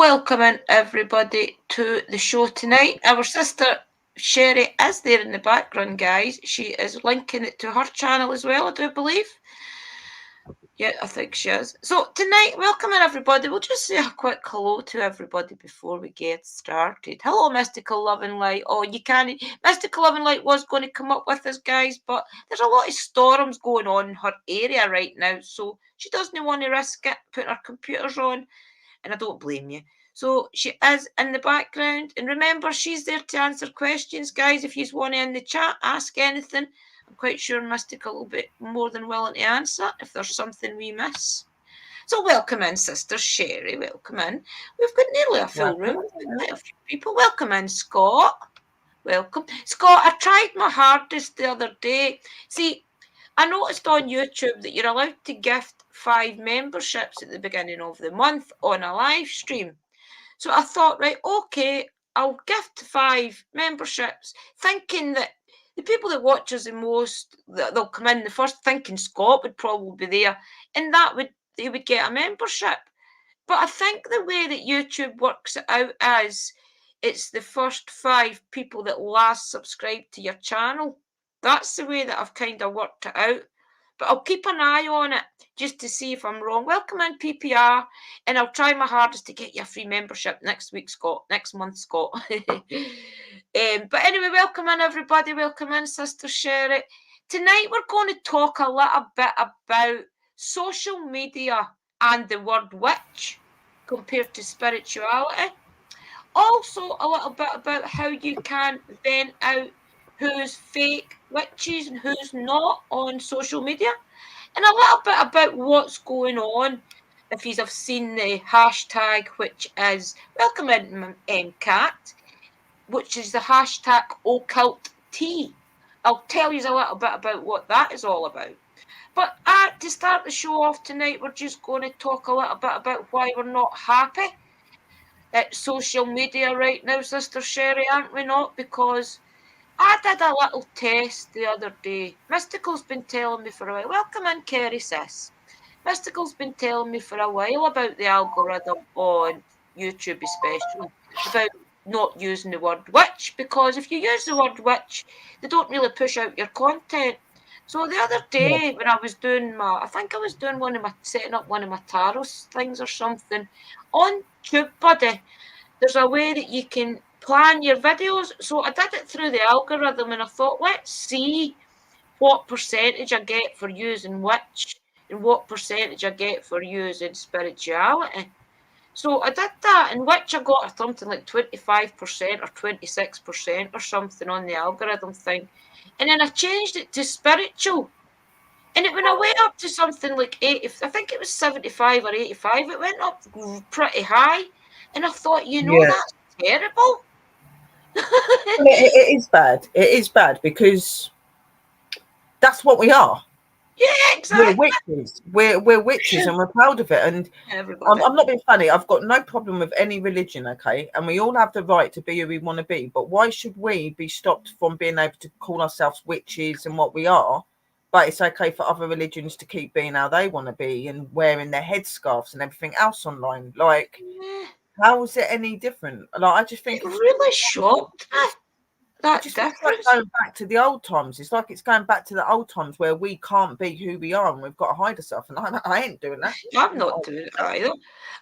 welcoming everybody to the show tonight. Our sister Sherry is there in the background, guys. She is linking it to her channel as well, I do believe. Yeah, I think she is. So tonight, welcoming everybody. We'll just say a quick hello to everybody before we get started. Hello, Mystical Love and Light. Oh, you can't. Mystical Love and Light was going to come up with us, guys, but there's a lot of storms going on in her area right now, so she doesn't want to risk it, putting her computers on, and I don't blame you. So she is in the background, and remember, she's there to answer questions, guys. If you want to in the chat, ask anything. I'm quite sure Mystical will be more than willing to answer if there's something we miss. So welcome in, Sister Sherry. Welcome in. We've got nearly a full room. We've got quite a few people. Welcome in, Scott. Welcome. Scott, I tried my hardest the other day. See, I noticed on YouTube that you're allowed to gift 5 memberships at the beginning of the month on a live stream. So I thought, right, okay, I'll gift 5 memberships, thinking that the people that watch us the most, they'll come in the first, thinking Scott would probably be there, and they would get a membership. But I think the way that YouTube works it out is it's the first 5 people that last subscribe to your channel. That's the way that I've kind of worked it out. But I'll keep an eye on it just to see if I'm wrong. Welcome in, PPR, and I'll try my hardest to get you a free membership next week, Scott. Next month, Scott. But anyway, welcome in, everybody. Welcome in, Sister Sherry. Tonight we're going to talk a little bit about social media and the word witch compared to spirituality. Also, a little bit about how you can vent out who's fake witches and who's not on social media, and a little bit about what's going on. If you have seen the hashtag, which is welcome in Cat, which is the hashtag occult tea. I'll tell you a little bit about what that is all about. But to start the show off tonight, we're just going to talk a little bit about why we're not happy at social media right now, Sister Sherry, aren't we not? Because I did a little test the other day. Mystical's been telling me for a while. Welcome in, Kerry, sis. Mystical's been telling me for a while about the algorithm on YouTube, especially, about not using the word witch, because if you use the word witch, they don't really push out your content. So the other day when I was doing I think I was doing setting up one of my tarot things or something, on TubeBuddy, there's a way that you can plan your videos. So I did it through the algorithm, and I thought, let's see what percentage I get for using witch and what percentage I get for using spirituality. So I did that, in which I got something like 25% or 26% or something on the algorithm thing. And then I changed it to spiritual. And it went away up to something like 80, I think it was 75 or 85. It went up pretty high. And I thought, that's terrible. It is bad. It is bad because that's what we are. Yeah, exactly. We're witches. We're witches, and we're proud of it. And I'm not being funny. I've got no problem with any religion, okay? And we all have the right to be who we want to be. But why should we be stopped from being able to call ourselves witches and what we are? But it's okay for other religions to keep being how they want to be and wearing their headscarves and everything else online. Like, how is it any different? Like, I just think it really shocked me. That difference. It's like going back to the old times. It's like it's going back to the old times where we can't be who we are and we've got to hide ourselves. And I ain't doing that. I'm not doing it either.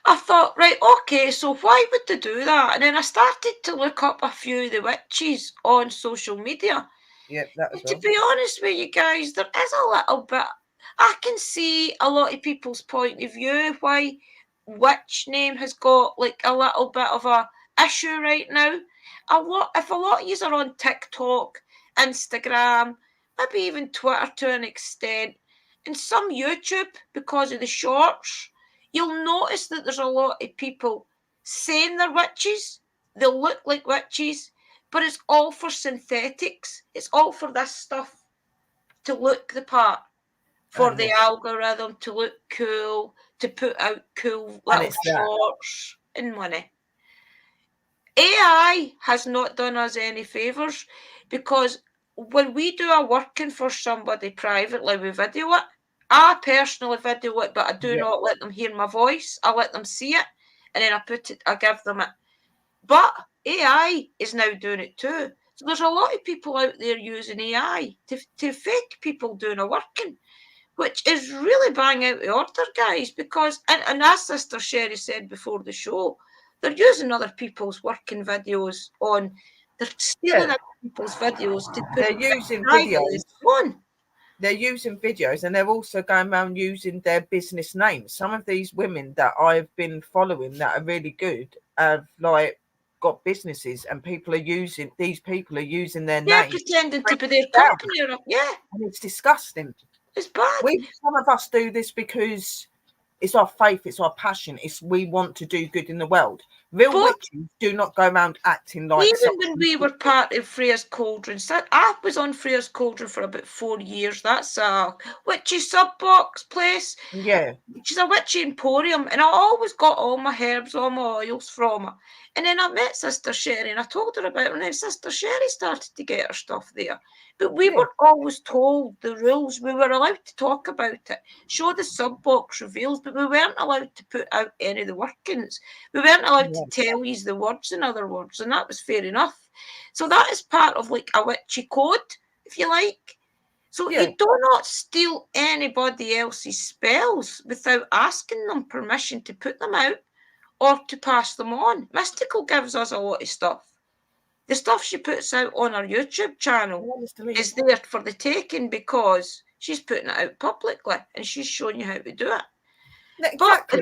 I thought, right, okay, so why would they do that? And then I started to look up a few of the witches on social media. Yeah, that as well. To be honest with you guys, there is a little bit. I can see a lot of people's point of view why witch name has got like a little bit of a issue right now. If a lot of you are on TikTok, Instagram, maybe even Twitter to an extent, and some YouTube because of the shorts, you'll notice that there's a lot of people saying they're witches. They'll look like witches, but it's all for synthetics. It's all for this stuff to look the part, for the algorithm to look cool, to put out cool little shorts and money. AI has not done us any favours, because when we do a working for somebody privately, we video it. I personally video it, but I do not let them hear my voice. I let them see it. and then I give them it. But AI is now doing it too. So there's a lot of people out there using AI to fake people doing a working, which is really bang out of order, guys, because, and as Sister Sherry said before the show, they're using other people's working videos on, they're stealing other people's videos to put they're using videos on. They're using videos, and they're also going around using their business names. Some of these women that I've been following that are really good have like got businesses, and these people are using their names, pretending to be their company. And it's disgusting. It's bad. Some of us do this because it's our faith, it's our passion, we want to do good in the world. Real witches do not go around acting like. Even when we were part of Freya's Cauldron, I was on Freya's Cauldron for about 4 years. That's a witchy sub-box place. Yeah. She's a witchy emporium, and I always got all my herbs, all my oils from her. And then I met Sister Sherry, and I told her about it, and then Sister Sherry started to get her stuff there. But we were always told the rules. We were allowed to talk about it, show the sub-box reveals, but we weren't allowed to put out any of the workings. We weren't allowed to tell you the words, in other words, and that was fair enough. So that is part of like a witchy code, if you like. So you do not steal anybody else's spells without asking them permission to put them out or to pass them on. Mystical gives us a lot of stuff. The stuff she puts out on her YouTube channel is there for the taking because she's putting it out publicly and she's showing you how to do it. Exactly.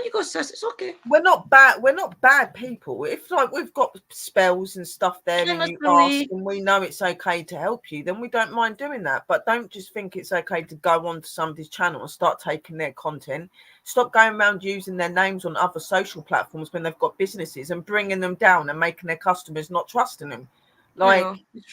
You go, sis. It's okay. We're not bad people. If like we've got spells and stuff there, and you ask, and we know it's okay to help you, then we don't mind doing that. But don't just think it's okay to go onto somebody's channel and start taking their content. Stop going around using their names on other social platforms when they've got businesses and bringing them down and making their customers not trusting them. Like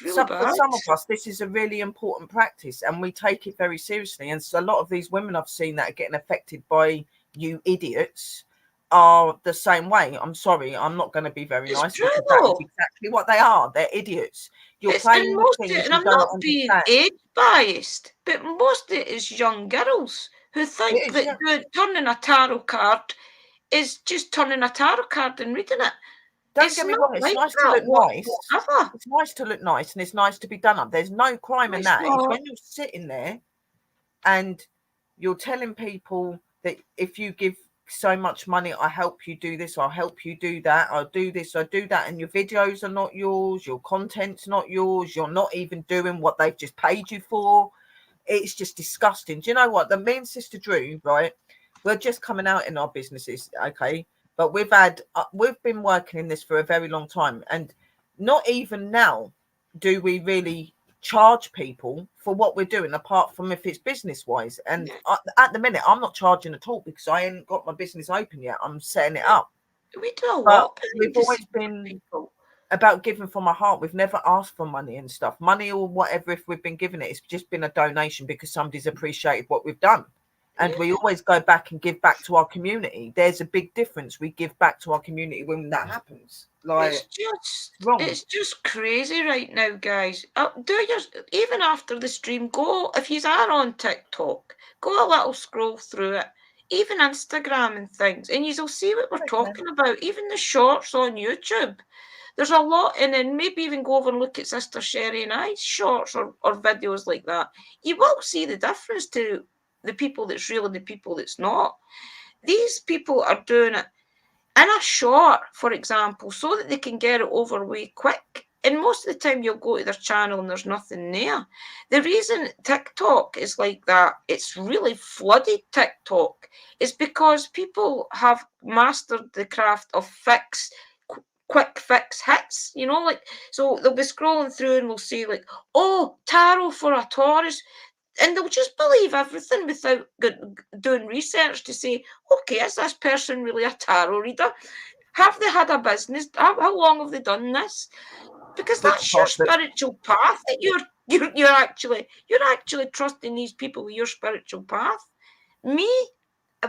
really for some of us, this is a really important practice, and we take it very seriously. And so a lot of these women I've seen that are getting affected by you idiots are the same way. I'm sorry, I'm not going to be very nice because that is exactly what they are. They're idiots. You're playing with things and I'm not being age biased, but most of it is young girls who think that turning a tarot card is just turning a tarot card and reading it. Don't get me wrong, it's nice to look nice. It's nice to look nice and it's nice to be done up. There's no crime in that. It's when you're sitting there and you're telling people that if you give so much money, I'll help you do this, I'll help you do that, I'll do this, I'll do that, and your videos are not yours, your content's not yours, you're not even doing what they've just paid you for. It's just disgusting. Do you know what? Me and Sister Drew, right, we're just coming out in our businesses, okay, but we've been working in this for a very long time, and not even now do we really charge people for what we're doing, apart from if it's business wise. And at the minute I'm not charging at all because I ain't got my business open yet. I'm setting it up. We do a lot. We've always been about giving from our heart. We've never asked for money and stuff, money or whatever. If we've been given it, it's just been a donation because somebody's appreciated what we've done. And we always go back and give back to our community. There's a big difference. We give back to our community when that happens. Like it's just crazy right now, guys. Even after the stream, go if you are on TikTok, go a little scroll through it, even Instagram and things, and you'll see what we're talking about. Even the shorts on YouTube, there's a lot, and then maybe even go over and look at Sister Sherry and I's shorts or videos like that. You will see the difference to the people that's real and the people that's not. These people are doing it in a short, for example, so that they can get it over way quick. And most of the time you'll go to their channel and there's nothing there. The reason TikTok is like that, it's really flooded TikTok, is because people have mastered the craft of quick fix hits, so they'll be scrolling through and we'll see like, oh, tarot for a Taurus. And they'll just believe everything without doing research to say, okay, is this person really a tarot reader? Have they had a business? How long have they done this? Because that's your spiritual path. That you're actually trusting these people with your spiritual path. Me,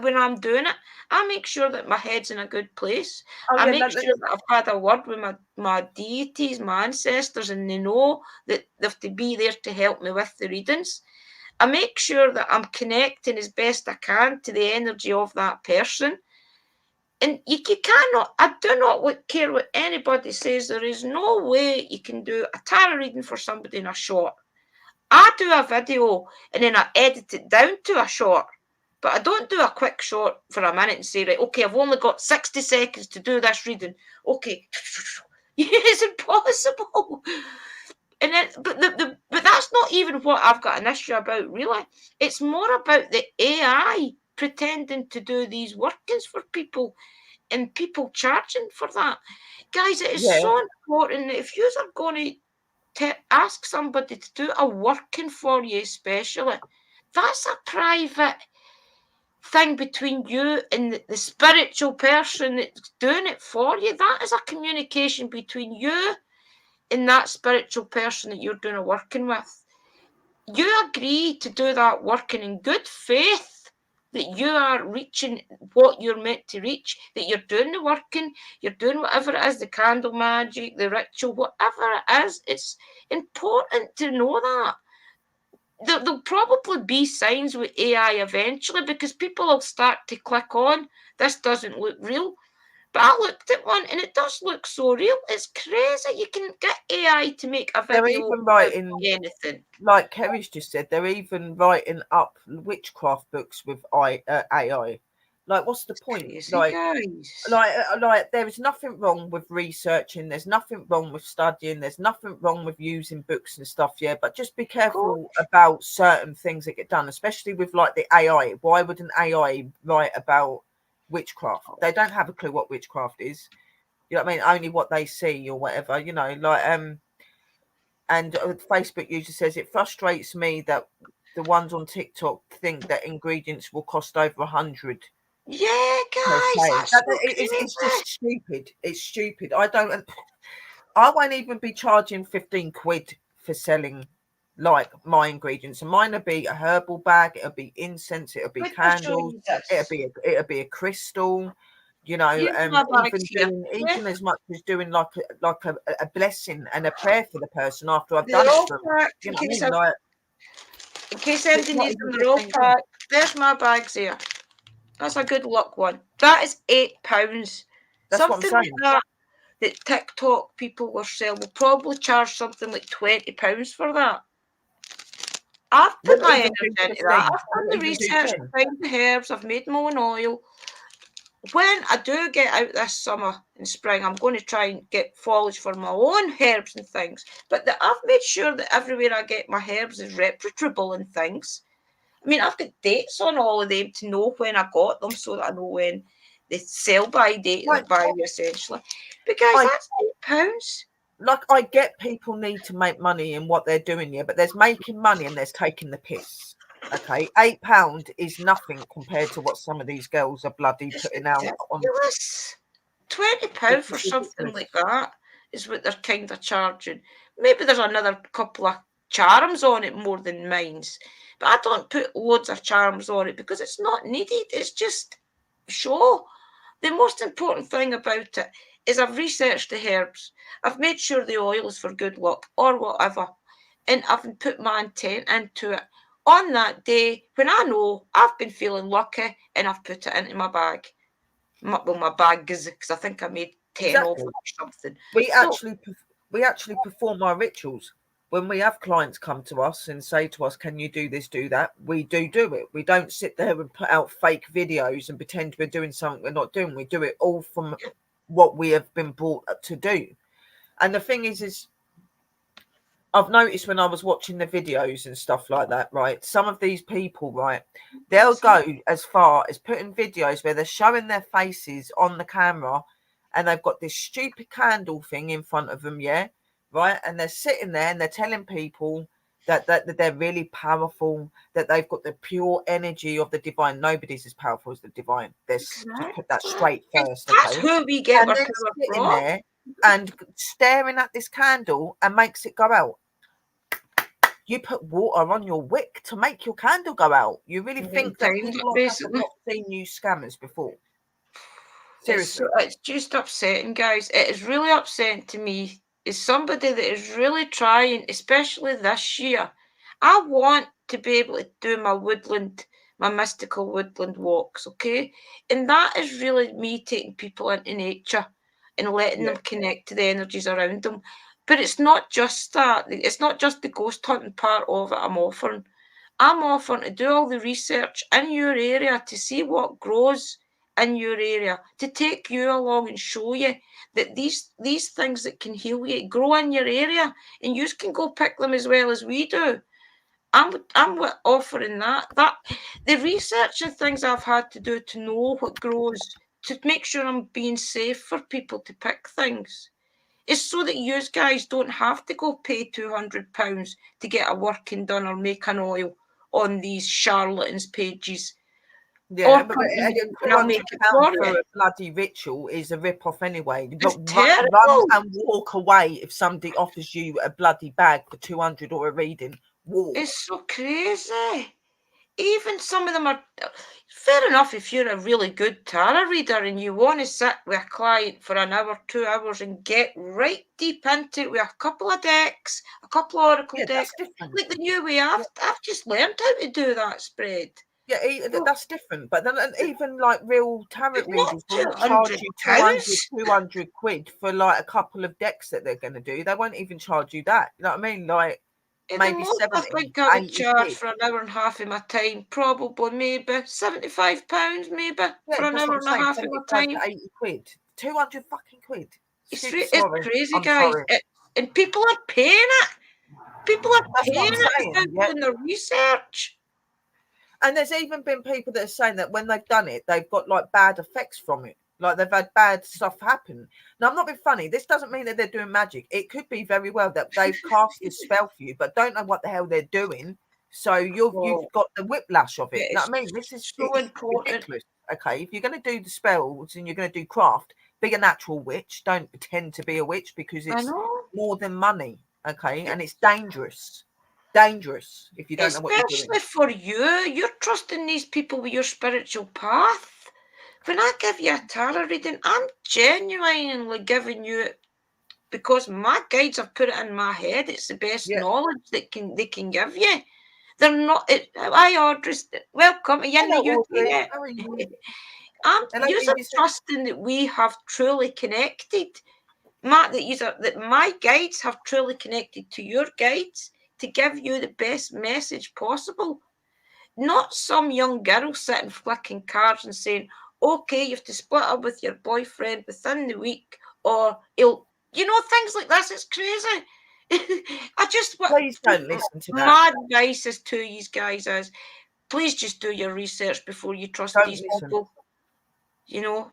when I'm doing it, I make sure that my head's in a good place. I make sure that I've had a word with my deities, my ancestors, and they know that they have to be there to help me with the readings. I make sure that I'm connecting as best I can to the energy of that person. And you cannot, I do not care what anybody says. There is no way you can do a tarot reading for somebody in a short. I do a video and then I edit it down to a short. But I don't do a quick short for a minute and say, right, okay, I've only got 60 seconds to do this reading. Okay. It's impossible. And then, but that's not even what I've got an issue about, really. It's more about the AI pretending to do these workings for people and people charging for that. Guys, it is so important that if you are going to ask somebody to do a working for you, especially, that's a private thing between you and the spiritual person that's doing it for you. That is a communication between you and that spiritual person that you're doing a working with. You agree to do that working in good faith that you are reaching what you're meant to reach, that you're doing the working, you're doing whatever it is, the candle magic, the ritual, whatever it is. It's important to know that. There'll probably be signs with AI eventually because people will start to click on, this doesn't look real. But I looked at one and it does look so real. It's crazy. You can get AI to make a video They're even writing, anything. Like Kerry's just said, they're even writing up witchcraft books with AI. Like, what's the point? Crazy, guys. Like, there is nothing wrong with researching. There's nothing wrong with studying. There's nothing wrong with using books and stuff. Yeah, but just be careful about certain things that get done, especially with like the AI. Why would an AI write about witchcraft? They don't have a clue what witchcraft is. You know what I mean? Only what they see or whatever. You know, like and Facebook user says it frustrates me that the ones on TikTok think that ingredients will cost over 100. Yeah, guys, that's so it's just stupid. It's stupid. I won't even be charging 15 quid for selling like my ingredients, and mine will be a herbal bag, it'll be incense, it'll be candles, it'll be a crystal, you know, even as much as doing like a blessing and a prayer for the person after I've done it for them. You know what I mean? Like, in case anybody needs them, they're all packed. There's my bags here. That's a good luck one. That is £8. That's something like that TikTok people were selling will probably charge something like £20 for that. I've put my energy into that. I've done the research to find the herbs. I've made my own oil. When I do get out this summer and spring, I'm going to try and get foliage for my own herbs and things. But I've made sure that everywhere I get my herbs is reputable and things. I mean, I've got dates on all of them to know when I got them so that I know when the sell-by date is by essentially. But guys, that's £8. Like, I get people need to make money in what they're doing here, but there's making money and there's taking the piss. Okay, £8 is nothing compared to what some of these girls are bloody putting out on. £20 for something like that is what they're kind of charging. Maybe there's another couple of charms on it more than mine's, but I don't put loads of charms on it because it's not needed. It's just show. The most important thing about it is I've researched the herbs. I've made sure the oil is for good luck or whatever, and I've put my intent into it. On that day, when I know I've been feeling lucky and I've put it into my bag. My bag is because I think I made 10 off or something. We actually perform our rituals. When we have clients come to us and say to us, can you do this, do that? We do it. We don't sit there and put out fake videos and pretend we're doing something we're not doing. We do it all from what we have been brought up to do. And the thing is I've noticed when I was watching the videos and stuff like that, right? Some of these people, right, they'll go as far as putting videos where they're showing their faces on the camera and they've got this stupid candle thing in front of them, yeah, right? And they're sitting there and they're telling people that they're really powerful, that they've got the pure energy of the divine. Nobody's as powerful as the divine. Let's just put that straight first. That's who we get our power from. There and staring at this candle and makes it go out. You put water on your wick to make your candle go out. You really think that people have not seen you scammers before? Seriously. It's just upsetting, guys. It is really upsetting to me as somebody that is really trying, especially this year. I want to be able to do my woodland my mystical woodland walks, okay? And that is really me taking people into nature and letting them connect to the energies around them. But it's not just that. It's not just the ghost hunting part of it I'm offering. I'm offering to do all the research in your area to see what grows in your area, to take you along and show you that these things that can heal you grow in your area, and you can go pick them as well as we do. I'm offering that the research and things I've had to do to know what grows, to make sure I'm being safe for people to pick things. It's so that you guys don't have to go pay £200 to get a working done or make an oil on these charlatans' pages. Yeah, but and I'll make it for for you. a bloody ritual is a rip-off anyway. It's Run terrible. and walk away if somebody offers you a bloody bag for 200 or a reading. Walk. It's so crazy. Even some of them are fair enough if you're a really good tarot reader and you want to sit with a client for an hour, 2 hours and get right deep into it with a couple of decks, a couple of oracle decks. Like the new way I've just learned how to do that spread. Yeah, that's different. But then even like real tarot readers will charge you £200 for like a couple of decks that they're going to do. They won't even charge you that. You know what I mean? Like maybe I 70, think I would 80 charge quid. for an hour and a half of my time, probably maybe £75, maybe for an hour and a half of my time. To 80 quid, 200 fucking quid. It's crazy, I'm guys. sorry. And people are paying it. People are That's paying what I'm it saying. without doing their research. And there's even been people that are saying that when they've done it, they've got like bad effects from it. Like they've had bad stuff happen. Now, I'm not being funny. This doesn't mean that they're doing magic. It could be very well that they've cast this spell for you, but don't know what the hell they're doing. So you've got the whiplash of it. You know what I mean? This is so important. Ridiculous. Okay, if you're going to do the spells and you're going to do craft, be a natural witch. Don't pretend to be a witch because it's more than money. Okay, and it's dangerous. Dangerous if you don't know what you're doing. Especially for you. You're trusting these people with your spiritual path. When I give you a tarot reading, I'm genuinely giving you it because my guides have put it in my head. It's the best knowledge that they can give you. They're not. I order. Welcome. Are you in the UK? You're trusting that we have truly connected. That my guides have truly connected to your guides to give you the best message possible. Not some young girl sitting flicking cards and saying, okay, you have to split up with your boyfriend within the week or things like this. It's crazy. Please don't listen to that. My advice is to you guys is, please just do your research before you trust these people.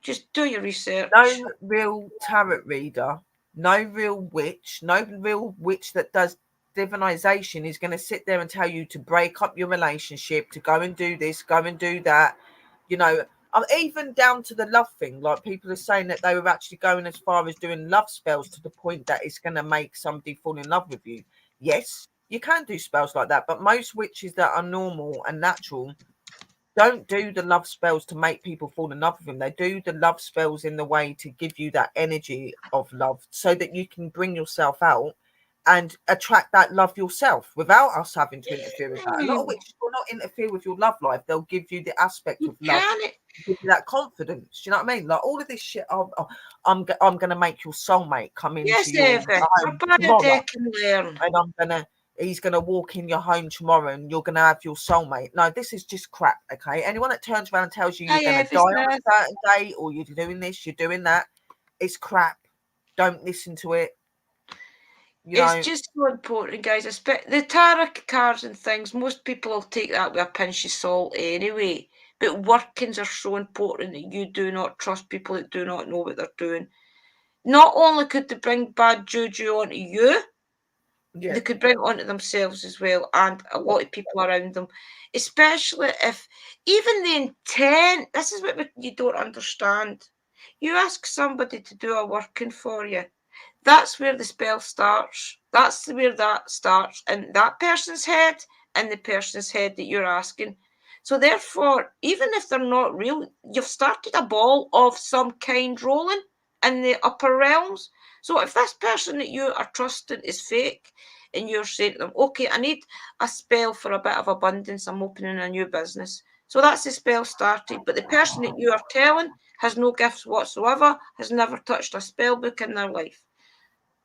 Just do your research. No real tarot reader, no real witch that does divinization is going to sit there and tell you to break up your relationship, to go and do this, go and do that. Even down to the love thing. Like people are saying that they were actually going as far as doing love spells to the point that it's going to make somebody fall in love with you. Yes, you can do spells like that, but most witches that are normal and natural don't do the love spells to make people fall in love with them. They do the love spells in the way to give you that energy of love so that you can bring yourself out and attract that love yourself without us having to interfere with that. A lot of witches will not interfere with your love life. They'll give you the aspect of love, give you that confidence. Do you know what I mean? Like all of this shit. I'm going to make your soulmate come into your home tomorrow, and he's going to walk in your home tomorrow and you're going to have your soulmate. No, this is just crap, okay? Anyone that turns around and tells you you're going to die on a certain day or you're doing this, you're doing that, it's crap. Don't listen to it. It's just so important, guys. The tarot cards and things, most people will take that with a pinch of salt anyway. But workings are so important that you do not trust people that do not know what they're doing. Not only could they bring bad juju onto you, they could bring it onto themselves as well, and a lot of people around them. Especially if even the intent, this is what you don't understand. You ask somebody to do a working for you. That's where the spell starts. That's where that starts in that person's head and the person's head that you're asking. So therefore, even if they're not real, you've started a ball of some kind rolling in the upper realms. So if this person that you are trusting is fake and you're saying to them, okay, I need a spell for a bit of abundance, I'm opening a new business. So that's the spell started. But the person that you are telling has no gifts whatsoever, has never touched a spell book in their life.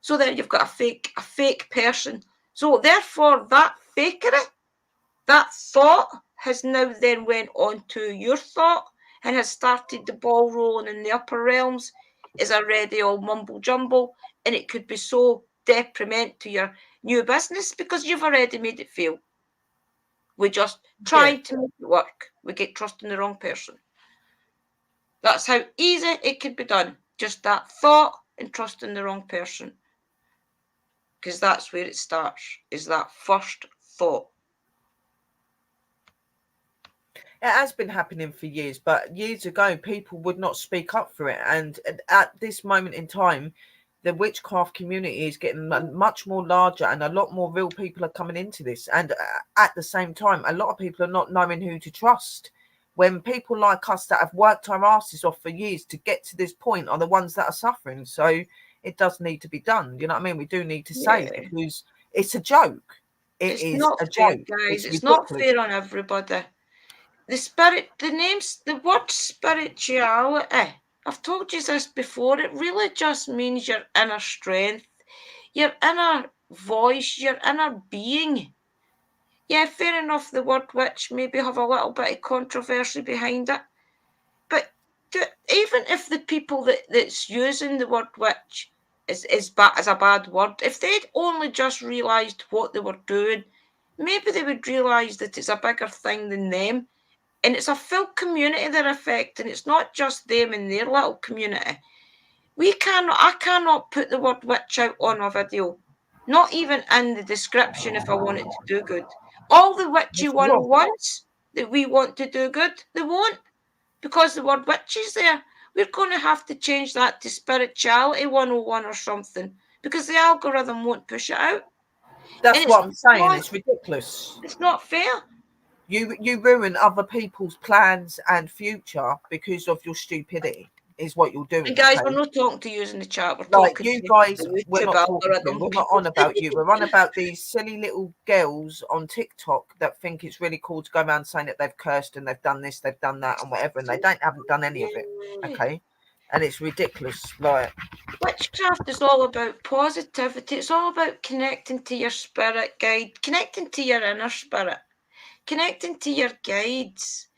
So then you've got a fake person. So therefore, that fakery, that thought has now then went on to your thought and has started the ball rolling in the upper realms. Is already all mumble jumble, and it could be so detriment to your new business because you've already made it fail. We just trying to make it work. We get trusting the wrong person. That's how easy it could be done. Just that thought and trusting the wrong person. Because that's where it starts, is that first thought. It has been happening for years, but years ago, people would not speak up for it. And at this moment in time, the witchcraft community is getting much more larger, and a lot more real people are coming into this. And at the same time, a lot of people are not knowing who to trust. When people like us that have worked our asses off for years to get to this point are the ones that are suffering. So it does need to be done. You know what I mean? We do need to say, because it's a joke. It's not a fair, joke, guys. It's ridiculous. not fair on everybody. The word spirituality, I've told you this before, it really just means your inner strength, your inner voice, your inner being. Yeah, fair enough, the word witch maybe have a little bit of controversy behind it. But even if the people that's using the word witch is a bad word, if they'd only just realised what they were doing, maybe they would realise that it's a bigger thing than them. And it's a full community they're affecting. It's not just them in their little community. I cannot put the word witch out on a video. Not even in the description if I want it to do good. All the witchy 101s that we want to do good, they won't. Because the word witch is there. We're going to have to change that to spirituality 101 or something. Because the algorithm won't push it out. That's what I'm saying. It's ridiculous. It's not fair. You ruin other people's plans and future because of your stupidity. Is what you're doing. And guys, we're not talking to you in the chat. We're like talking you to guys. the We're not talking to you. We're not on about you. We're on about these silly little girls on TikTok that think it's really cool to go around saying that they've cursed and they've done this, they've done that, and whatever, and they haven't done any of it. Okay, and it's ridiculous. Like, witchcraft is all about positivity. It's all about connecting to your spirit guide, connecting to your inner spirit, connecting to your guides.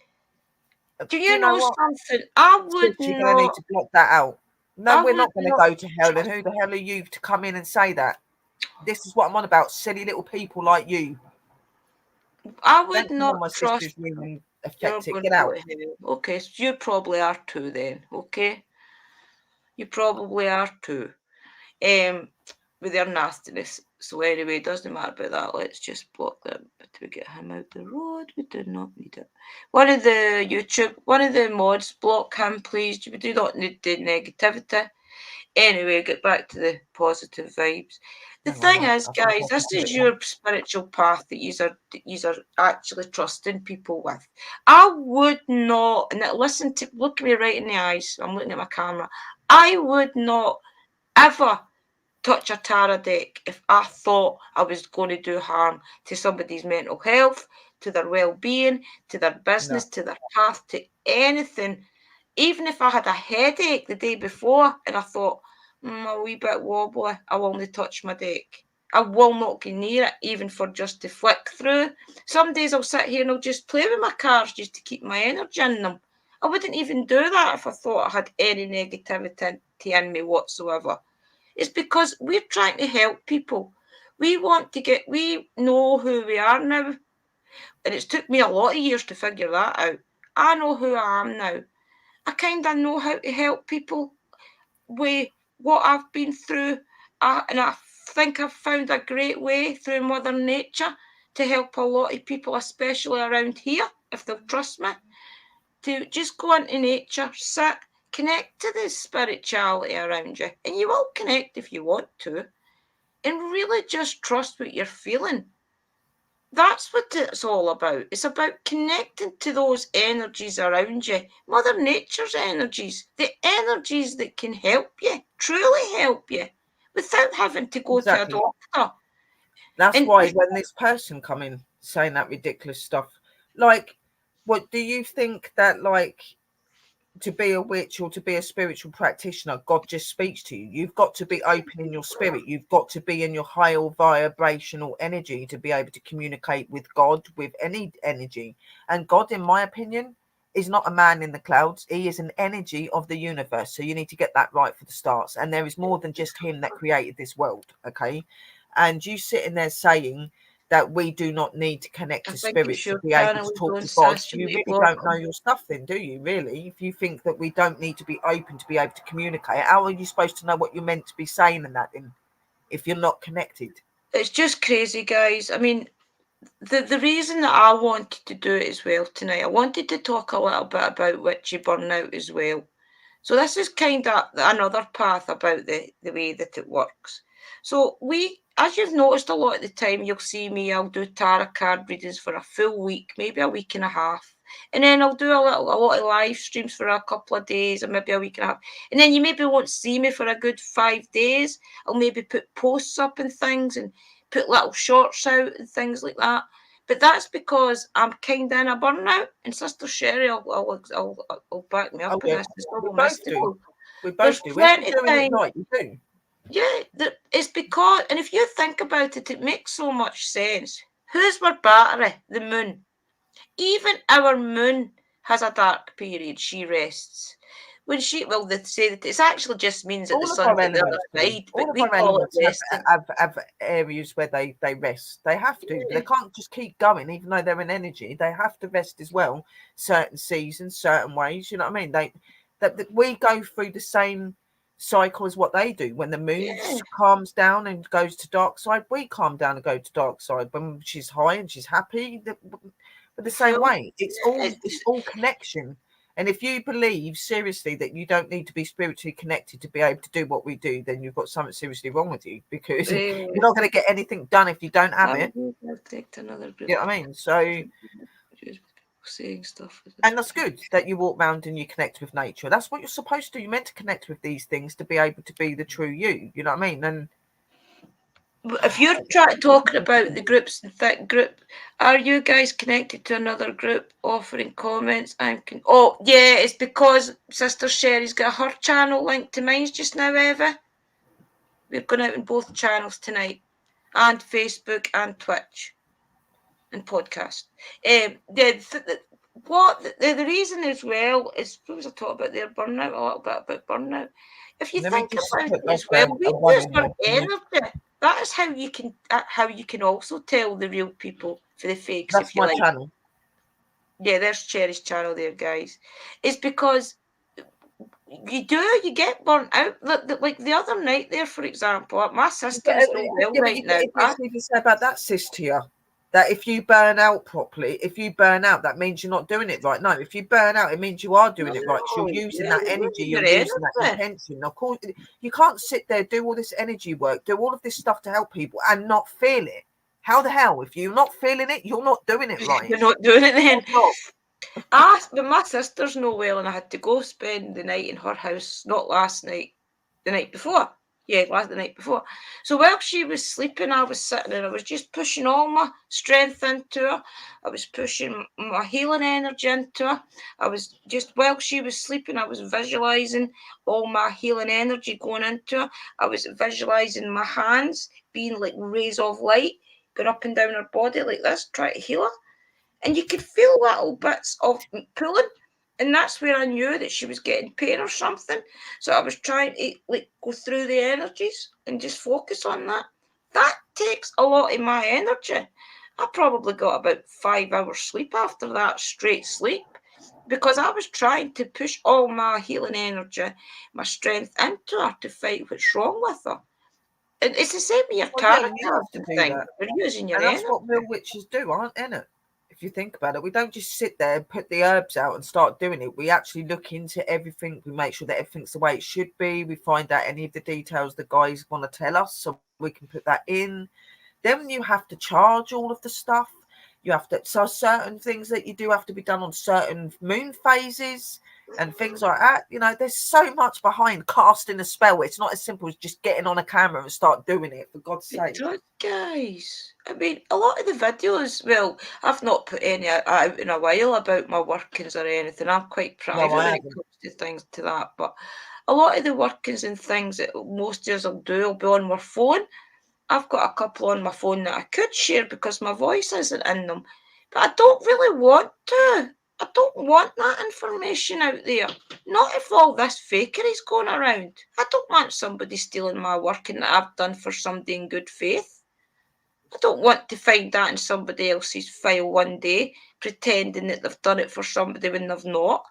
Do you know something? I would you're going to need to block that out. No, we're not going to go to hell. And who the hell are you to come in and say that? This is what I'm on about. Silly little people like you. I would not trust. Really affected. Get out. Okay, so you probably are too then. Okay, you probably are too. With their nastiness. So anyway, it doesn't matter about that. Let's just block them to get him out the road. We do not need it. One of the mods, block him, please. We do not need the negativity. Anyway, get back to the positive vibes. The thing is, guys, this is your spiritual path that you are actually trusting people with. I would not, and look me right in the eyes. I'm looking at my camera. I would not ever touch a tarot deck if I thought I was going to do harm to somebody's mental health, to their well-being, to their business, to their path, to anything. Even if I had a headache the day before and I thought, a wee bit wobbly, I will only touch my deck. I will not go near it, even for just to flick through. Some days I'll sit here and I'll just play with my cards just to keep my energy in them. I wouldn't even do that if I thought I had any negativity in me whatsoever. It's because we're trying to help people. We know who we are now. And it's took me a lot of years to figure that out. I know who I am now. I kind of know how to help people with what I've been through. And I think I've found a great way through Mother Nature to help a lot of people, especially around here, if they'll trust me, to just go into nature, sit, connect to the spirituality around you. And you will connect if you want to. And really just trust what you're feeling. That's what it's all about. It's about connecting to those energies around you. Mother Nature's energies. The energies that can help you, truly help you, without having to go to a doctor. That's why when this person come in saying that ridiculous stuff, like, What do you think that, like, to be a witch or to be a spiritual practitioner, God just speaks to you? You've got to be open in your spirit. You've got to be in your higher vibrational energy to be able to communicate with God, with any energy. And God, in my opinion, is not a man in the clouds. He is an energy of the universe. So you need to get that right for the starts. And there is more than just him that created this world. Okay. And you sitting there saying that we do not need to connect I to think spirit if to your be able channel to is talk on, to God, sis, you you may really block don't know them. your stuff then, do you, really? If you think that we don't need to be open to be able to communicate, how are you supposed to know what you're meant to be saying and that then, if you're not connected? It's just crazy, guys. I mean, the reason that I wanted to do it as well tonight, I wanted to talk a little bit about witchy burnout as well. So this is kind of another path about the way that it works. So as you've noticed a lot of the time, you'll see me, I'll do tarot card readings for a full week, maybe a week and a half. And then I'll do a lot of live streams for a couple of days, or maybe a week and a half. And then you maybe won't see me for a good 5 days. I'll maybe put posts up and things and put little shorts out and things like that. But that's because I'm kind of in a burnout. And Sister Sherry will back me up on this. It's We all both do. mystical. We There's both do. When plenty of you're doing it time. right, you do. Yeah, it's because, and if you think about it, it makes so much sense. Who's our battery? The moon. Even our moon has a dark period. She rests. When they say that it actually just means that the All of our sun's at the elements other do. side, All but of we our call it elements resting. have areas where they rest. They have to. They can't just keep going, even though they're in energy. They have to rest as well. Certain seasons, certain ways. You know what I mean? That we go through the same cycle as what they do. When the moon calms down and goes to dark side, we calm down and go to dark side. When she's high and she's happy, but the same way. It's all connection. And if you believe seriously that you don't need to be spiritually connected to be able to do what we do, then you've got something seriously wrong with you, because you're not going to get anything done if you don't have it. Another group. You know what I mean? So, saying stuff. and that's good that you walk around and you connect with nature. That's what you're supposed to do. You're meant to connect with these things to be able to be the true you. You know what I mean? And if you're talking about the groups and that group, are you guys connected to another group offering comments? Oh yeah, it's because Sister Sherry's got her channel linked to mine just now, Eva. We're going out in both channels tonight, and Facebook and Twitch and podcast. The reason as well is, what was I talking about there? Burnout, a little bit about burnout. If you let me think just about put it as like well, we a one use in our there. energy. That is how you can also tell the real people for the fakes, That's if you my like. channel. Yeah, there's Cherry's channel there, guys. It's because you get burnt out. Like the other night there, for example, my sister is not well right now. It's even say about that, sis, to you, that if you burn out properly, if you burn out, that means you're not doing it right. No, if you burn out, it means you are doing it right. You're using that energy, you're using that intention. Of course, you can't sit there, do all this energy work, do all of this stuff to help people and not feel it. How the hell? If you're not feeling it, you're not doing it right. You're not doing it then. But my sister's no well, and I had to go spend the night in her house, not last night, the night before. Yeah, the night before. So while she was sleeping, I was sitting and I was just pushing all my strength into her. I was pushing my healing energy into her. I was just, while she was sleeping, I was visualizing all my healing energy going into her. I was visualizing my hands being like rays of light going up and down her body like this, trying to heal her. And you could feel little bits of pulling, and that's where I knew that she was getting pain or something. So I was trying to go through the energies and just focus on that. That takes a lot of my energy. I probably got about 5 hours sleep after that, straight sleep, because I was trying to push all my healing energy, my strength into her to fight what's wrong with her. And it's the same with your tarot cards and things. You're using your energy. And that's what real witches do, aren't it? If you think about it, we don't just sit there and put the herbs out and start doing it. We actually look into everything. We make sure that everything's the way it should be. We find out any of the details the guys want to tell us so we can put that in. Then you have to charge all of the stuff. You have to, so certain things that you do have to be done on certain moon phases. and things like that. You know, there's so much behind casting a spell. It's not as simple as just getting on a camera and start doing it, for God's sake. Guys, I mean, a lot of the videos, well, I've not put any out in a while about my workings or anything. I'm quite private when it comes to things to that. But a lot of the workings and things that most of us will do will be on my phone. I've got a couple on my phone that I could share because my voice isn't in them. But I don't really want to. I don't want that information out there. Not if all this fakery is going around. I don't want somebody stealing my working that I've done for somebody in good faith. I don't want to find that in somebody else's file one day, pretending that they've done it for somebody when they've not.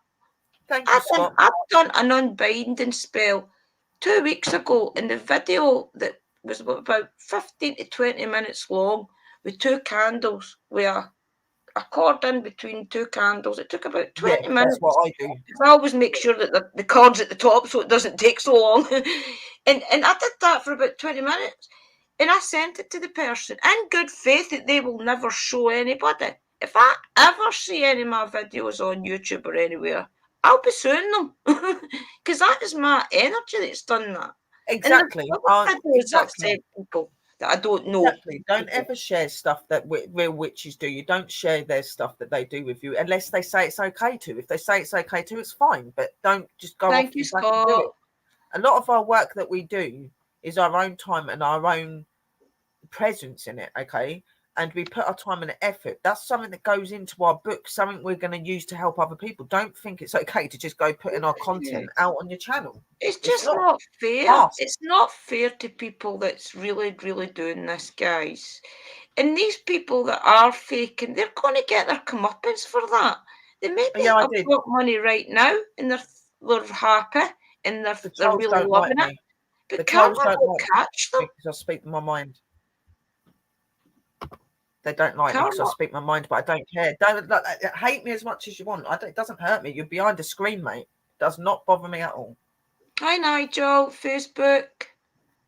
Thank you, Scott. I've done an unbinding spell 2 weeks ago, and the video that was about 15 to 20 minutes long with 2 candles, where a cord in between 2 candles. It took about 20 minutes. That's what I do. I always make sure that the cord's at the top so it doesn't take so long. and I did that for about 20 minutes. And I sent it to the person in good faith that they will never show anybody. If I ever see any of my videos on YouTube or anywhere, I'll be suing them. Because that is my energy that's done that. Exactly. And I've said people that I don't know. Exactly. Don't ever share stuff that real witches do. You don't share their stuff that they do with you unless they say it's okay to. If they say it's okay to, it's fine. But don't just go off and do it. A lot of our work that we do is our own time and our own presence in it, okay? And we put our time and effort. That's something that goes into our book, something we're going to use to help other people. Don't think it's okay to just go putting our content out on your channel. It's just not fair. It's not fair to people that's really, really doing this, guys. And these people that are faking, they're going to get their comeuppance for that. They maybe have got money right now and they're happy and they're really loving it. But the can't catch them? Because I speak my mind. They don't like me because I speak my mind, but I don't care. Don't hate me as much as you want. It doesn't hurt me. You're behind a screen, mate. It does not bother me at all. Hi, Nigel. Facebook.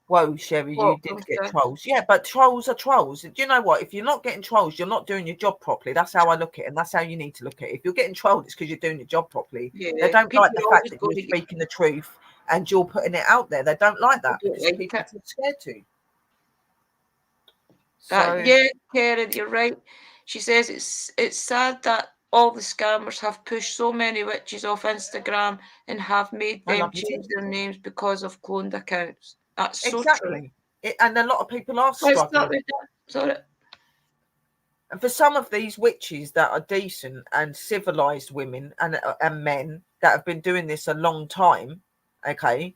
Whoa, Sherry, you did get trolls. Yeah, but trolls are trolls. Do you know what? If you're not getting trolls, you're not doing your job properly. That's how I look at it, and that's how you need to look at it. If you're getting trolled, it's because you're doing your job properly. Yeah, they don't like the fact that you're speaking the truth and you're putting it out there. They don't like that because people are scared to. Yeah, Karen, you're right. She says it's sad that all the scammers have pushed so many witches off Instagram and have made them change their names because of cloned accounts. That's so true. And a lot of people are struggling. Sorry. And for some of these witches that are decent and civilized women and men that have been doing this a long time, okay,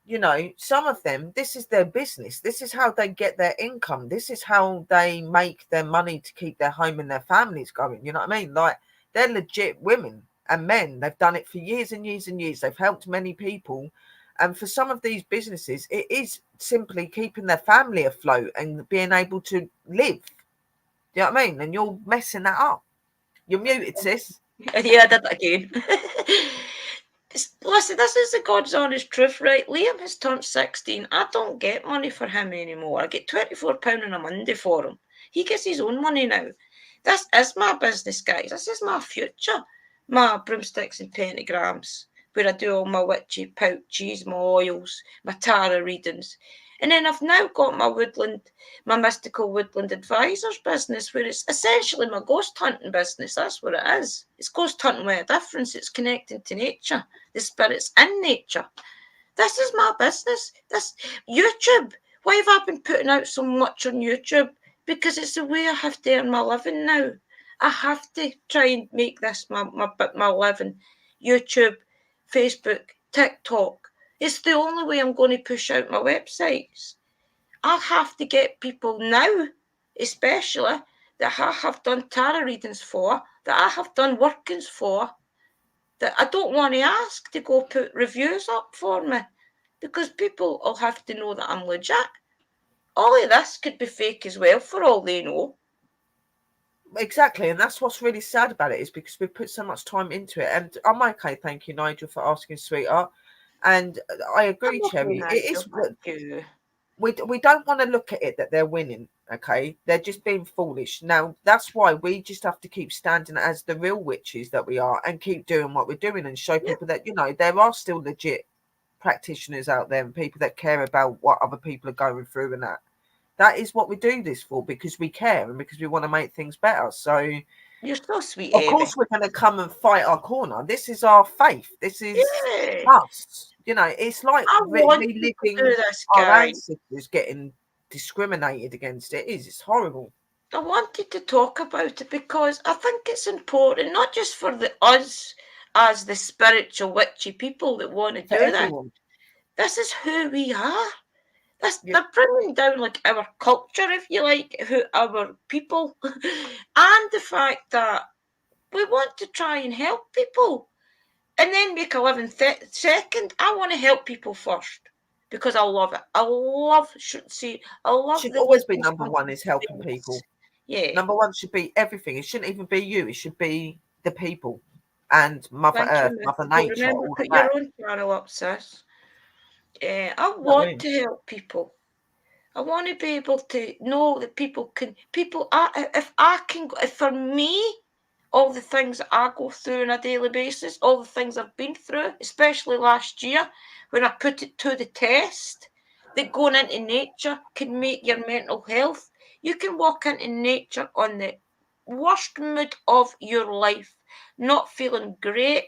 you know, some of them, this is their business. This is how they get their income. This is how they make their money to keep their home and their families going. You know what I mean? Like, they're legit women and men. They've done it for years and years and years. They've helped many people. And for some of these businesses, it is simply keeping their family afloat and being able to live. Do you know what I mean? And you're messing that up. You're muted, sis. Yeah, I did that again. Listen, this is the God's honest truth, right? Liam has turned 16. I don't get money for him anymore. I get £24 on a Monday for him. He gets his own money now. This is my business, guys. This is my future. My broomsticks and pentagrams, where I do all my witchy pouches, my oils, my tarot readings. And then I've now got my mystical woodland advisors business, where it's essentially my ghost hunting business. That's what it is. It's ghost hunting with a difference. It's connecting to nature, the spirits in nature. This is my business. This YouTube. Why have I been putting out so much on YouTube? Because it's the way I have to earn my living now. I have to try and make this my living. YouTube, Facebook, TikTok. It's the only way I'm going to push out my websites. I have to get people now, especially, that I have done tarot readings for, that I have done workings for, that I don't want to ask to go put reviews up for me, because people will have to know that I'm legit. All of this could be fake as well, for all they know. Exactly, and that's what's really sad about it, is because we put so much time into it. And I'm okay, thank you, Nigel, for asking, sweetheart. And I agree, Cherry. It is. we don't want to look at it that they're winning. Okay, they're just being foolish. Now that's why we just have to keep standing as the real witches that we are, and keep doing what we're doing, and show Yeah. people that there are still legit practitioners out there and people that care about what other people are going through, and that is what we do this for, because we care and because we want to make things better. So You're so sweet, of Evie. course we're going to come and fight our corner. This is our faith. This is Yeah. us. It's like I want to do reliving this, our guys. ancestors getting discriminated against. It's horrible. I wanted to talk about it because I think it's important, not just for us as the spiritual witchy people that want to For do this. everyone. This is who we are. Yeah. They're bringing down like our culture, if you like, who our people, and the fact that we want to try and help people, and then make a living second. I want to help people first because I love it. I love Should the always be local number one is helping people. Yeah. Number one should be everything. It shouldn't even be you. It should be the people and Mother Thank Earth, you, Mother but Nature, remember, all of put that. your own channel up, sis. I You know what I want mean? to help people. I want to be able to know that if for me, all the things that I go through on a daily basis, all the things I've been through, especially last year when I put it to the test, that going into nature can make your mental health. You can walk into nature on the worst mood of your life, not feeling great,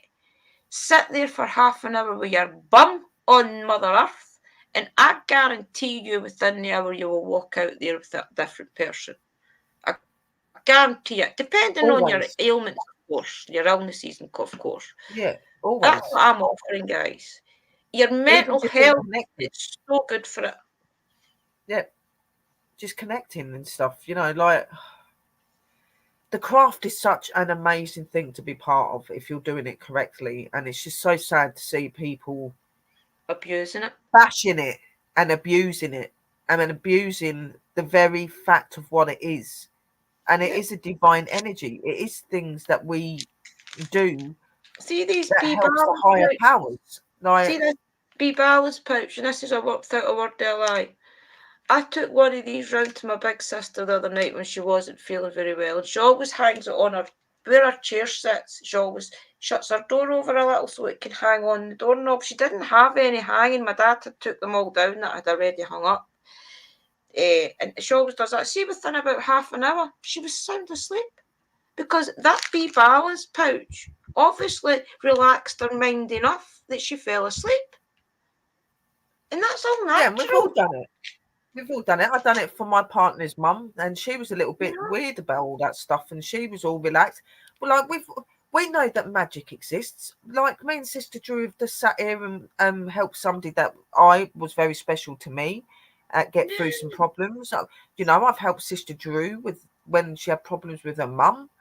sit there for half an hour with your bum on Mother Earth, and I guarantee you within the hour you will walk out there with a different person. I guarantee it, depending on your Always. ailments, of course, your illnesses, of course. Yeah, That's what always. I'm offering, guys. Your mental Even just being health connected. is so good for it. Yeah, just connecting and stuff. Like the craft is such an amazing thing to be part of if you're doing it correctly. And it's just so sad to see people Abusing it. bashing it and abusing it, and then abusing the very fact of what it is. And it Yeah. is a divine energy. It is things that we do See these that bee helps the balance higher pouch. powers. See Like, this bee balance pouch, and this is I worked out a word lie. I took one of these round to my big sister the other night when she wasn't feeling very well, and she always hangs it on her where her chair sits. She always shuts her door over a little so it can hang on the doorknob. She didn't have any hanging. My dad had took them all down that I'd already hung up. And she always does that. See, within about half an hour, she was sound asleep because that bee balance pouch obviously relaxed her mind enough that she fell asleep. And that's all yeah, and we've all natural. done it. We've all done it. I've done it for my partner's mum, and she was a little You bit know? weird about all that stuff, and she was all relaxed. Well, like we know that magic exists. Like me and Sister Drew have just sat here and helped somebody that I was very special to me get through some Yeah, problems. I've helped Sister Drew with when she had problems with her mum.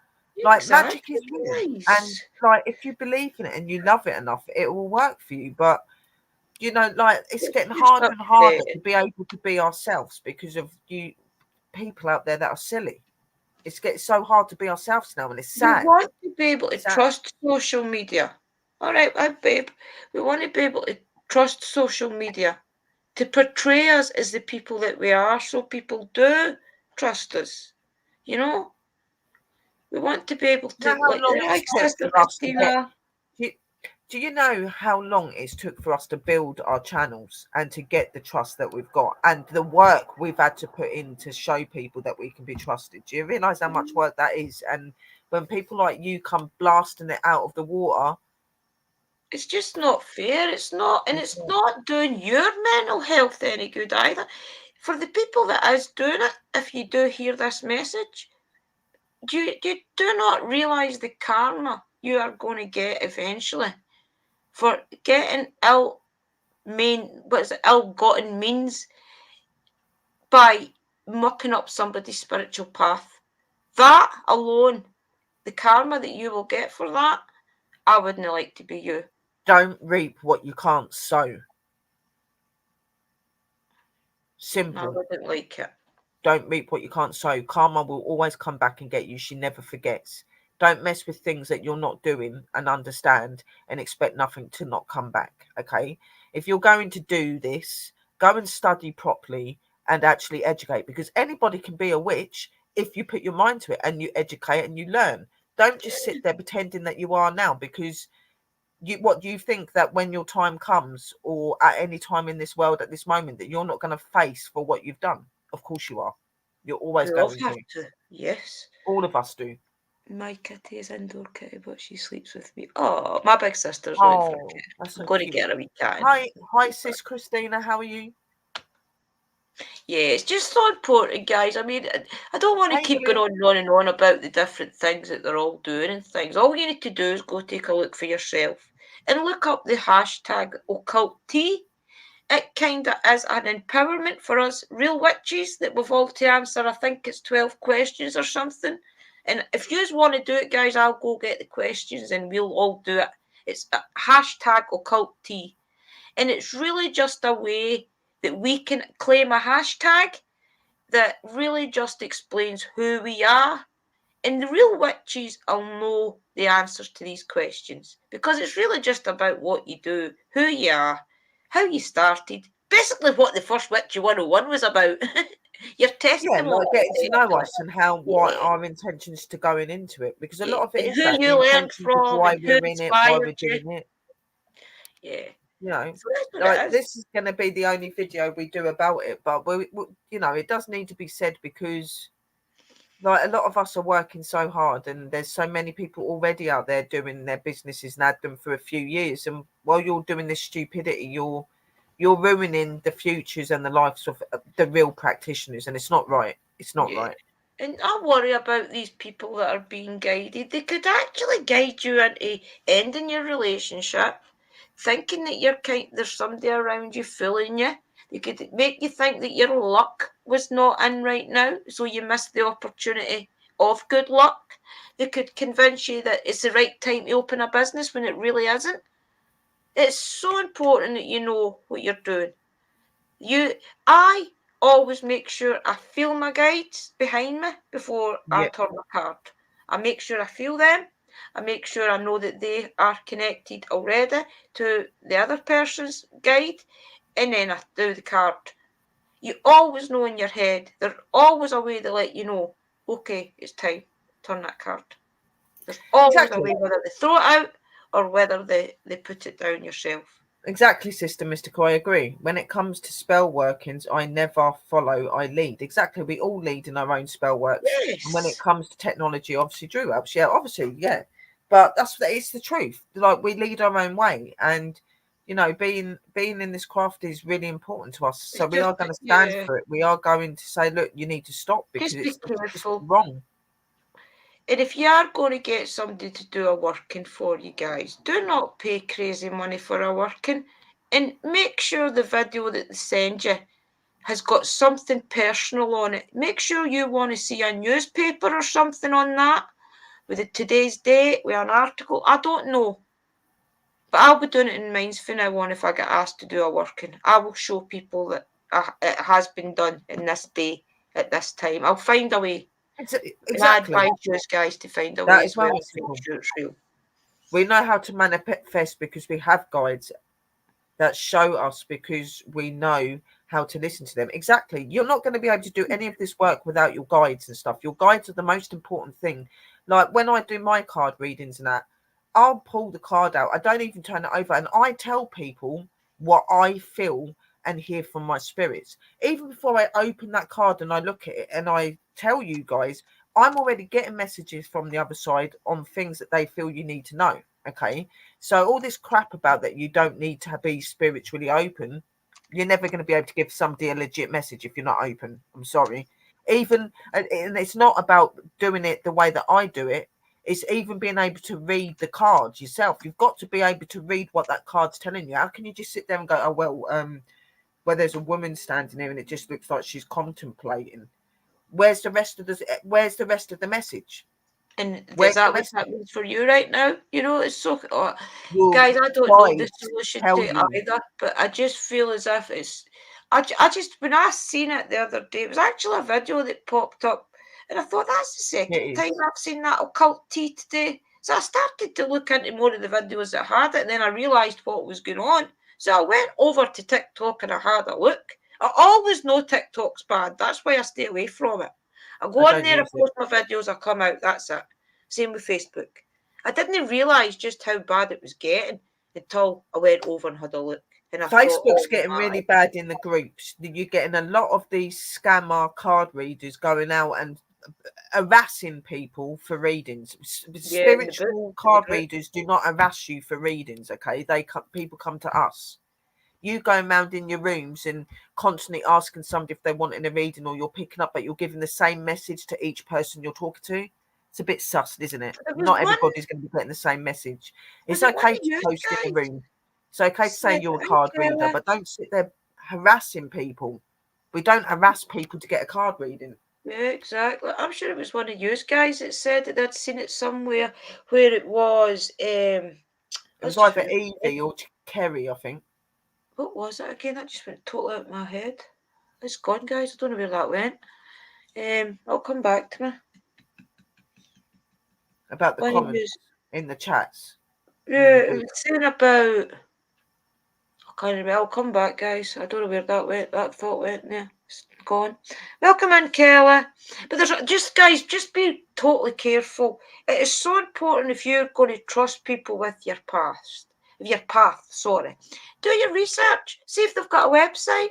Like magic exactly, is real, and guys. like if you believe in it and you love it enough, it will work for you. But like it's It's getting just harder up and harder there. to be able to be ourselves because of you people out there that are silly. It's getting so hard to be ourselves now, and it's We sad. want to be able to It's sad. trust social media. All right, babe. We want to be able to trust social media to portray us as the people that we are so people do trust us. You know? We want to be able You know to, how long like it's took Sister for us to get. Christina. Do you, do you know how long it's took for us to build our channels and to get the trust that we've got and the work we've had to put in to show people that we can be trusted? Do you realise how much work that is? And when people like you come blasting it out of the water, It's just not fair. It's not, and it's not doing your mental health any good either. For the people that is doing it, if you do hear this message, you do not realise the karma you are going to get eventually for getting ill-gotten means by mucking up somebody's spiritual path. That alone, the karma that you will get for that, I wouldn't like to be you. don't reap what you can't sow. I Simple. wouldn't like it. Don't reap what you can't sow. Karma will always come back and get you. She never forgets. Don't mess with things that you're not doing and understand and expect nothing to not come back. Okay. If you're going to do this, go and study properly and actually educate, because anybody can be a witch if you put your mind to it and you educate and you learn. Don't just sit there pretending that you are now, because what do you think, that when your time comes, or at any time in this world at this moment, that you're not going to face for what you've done? Of course you are. You're always We all going have to. to. Yes. All of us do. My kitty is indoor kitty, but she sleeps with me. Oh, my big sister's looking for a Oh, cat. that's I'm so going to cute. get her a wee cat. Hi, sis Christina. How are you? Yeah, it's just so important, guys. I mean, I don't want to Hey, keep going Billy. on and on and on about the different things that they're all doing and things. All you need to do is go take a look for yourself and look up the hashtag occult tea. It kind of is an empowerment for us real witches that we've all to answer. I think it's 12 questions or something. And if you want to do it, guys, I'll go get the questions and we'll all do it. It's a hashtag occult tea. And it's really just a way that we can claim a hashtag that really just explains who we are. And the real witches will know the answers to these questions, because it's really just about what you do, who you are, how you started. Basically, what the first Witchy 101 was about. Your Yeah, testimony. like getting to know us and what Yeah, our intentions to going into it, because a yeah. lot of it And is who that the you learned intentions of from why and who we're in it, why we're inspired you. doing it. Yeah. You know, So that's what like it is. this is going to be the only video we do about it, but you know, it does need to be said, because like a lot of us are working so hard, and there's so many people already out there doing their businesses and had them for a few years, and while you're doing this stupidity, you're ruining the futures and the lives of the real practitioners, and it's not right. It's not Yeah. right. And I worry about these people that are being guided. They could actually guide you into ending your relationship, thinking that there's somebody around you fooling you. They could make you think that your luck was not in right now, so you missed the opportunity of good luck. They could convince you that it's the right time to open a business when it really isn't. It's so important that you know what you're doing. I always make sure I feel my guides behind me before I Yeah, turn my card. I make sure I feel them. I make sure I know that they are connected already to the other person's guide, and then I do the card. You always know in your head. There's always a way to let you know, okay, it's time. Turn that card. There's always a exactly. way, whether they throw it out or whether they put it down yourself. Exactly, Sister Mystical. I agree. When it comes to spell workings, I never follow, I lead. Exactly. We all lead in our own spell works. And when it Yes. comes to technology, obviously Drew helps. Yeah, obviously, yeah. But it's the truth. Like, we lead our own way. And you know, being in this craft is really important to us. So It's we just, are going to stand yeah, for it. We are going to say, look, you need to stop, because just be it's just careful. wrong. And if you are going to get somebody to do a working for you guys, do not pay crazy money for a working, and make sure the video that they send you has got something personal on it. Make sure you want to see a newspaper or something on that with today's date, with an article. I don't know. But I'll be doing it in Minds for now on if I get asked to do a working. I will show people that it has been done in this day at this time. I'll find a way. And I Exactly. advise you guys to find a way That as is well well to make mystical. sure it's real. We know how to manifest because we have guides that show us, because we know how to listen to them. Exactly. You're not going to be able to do any of this work without your guides and stuff. Your guides are the most important thing. Like when I do my card readings and that, I'll pull the card out. I don't even turn it over. And I tell people what I feel and hear from my spirits. Even before I open that card and I look at it and I tell you guys, I'm already getting messages from the other side on things that they feel you need to know. Okay. So all this crap about that you don't need to be spiritually open, you're never going to be able to give somebody a legit message if you're not open. I'm sorry. Even, and it's not about doing it the way that I do it. It's even being able to read the cards yourself. You've got to be able to read what that card's telling you. How can you just sit there and go, oh well, where there's a woman standing here and it just looks like she's contemplating. Where's the rest of the message? And is Where's the that what's message? happening for you right now? You know, it's so. Your Guys, I don't know the guides solution to tell it you. either, but I just feel as if it's. I just, when I seen it the other day, it was actually a video that popped up, and I thought that's the It second time is. I've seen that occult tea today. So I started to look into more of the videos that had it, and then I realised what was going on. So I went over to TikTok and I had a look. I always know TikTok's bad. That's why I stay away from it. I go on there, I post my videos, I come out, that's it. Same with Facebook. I didn't realise just how bad it was getting until I went over and had a look. And I Facebook's thought, getting really bad in the groups. You're getting a lot of these scammer card readers going out and harassing people for readings. Spiritual card readers do not harass you for readings, okay? People come to us. You going around in your rooms and constantly asking somebody if they want a reading, or you're picking up, but you're giving the same message to each person you're talking to. It's a bit sus, isn't it? Not everybody's going to be getting the same message. It's okay to post in a room. It's okay to say you're a card reader, but don't sit there harassing people. We don't harass people to get a card reading. Yeah, exactly. I'm sure it was one of you guys that said that they'd seen it somewhere where it was. It was either Evie or Kerry, I think. What was it again? That just went totally out of my head. It's gone, guys. I don't know where that went. I'll come back to me. About the comments in the chats. Yeah, it was saying about. I can't remember. I'll come back, guys. I don't know where that went. That thought went there. It's gone. Welcome in, Kelly. But there's just, guys, just be totally careful. It is so important if you're going to trust people with your past. Your path, sorry. Do your research. See if they've got a website.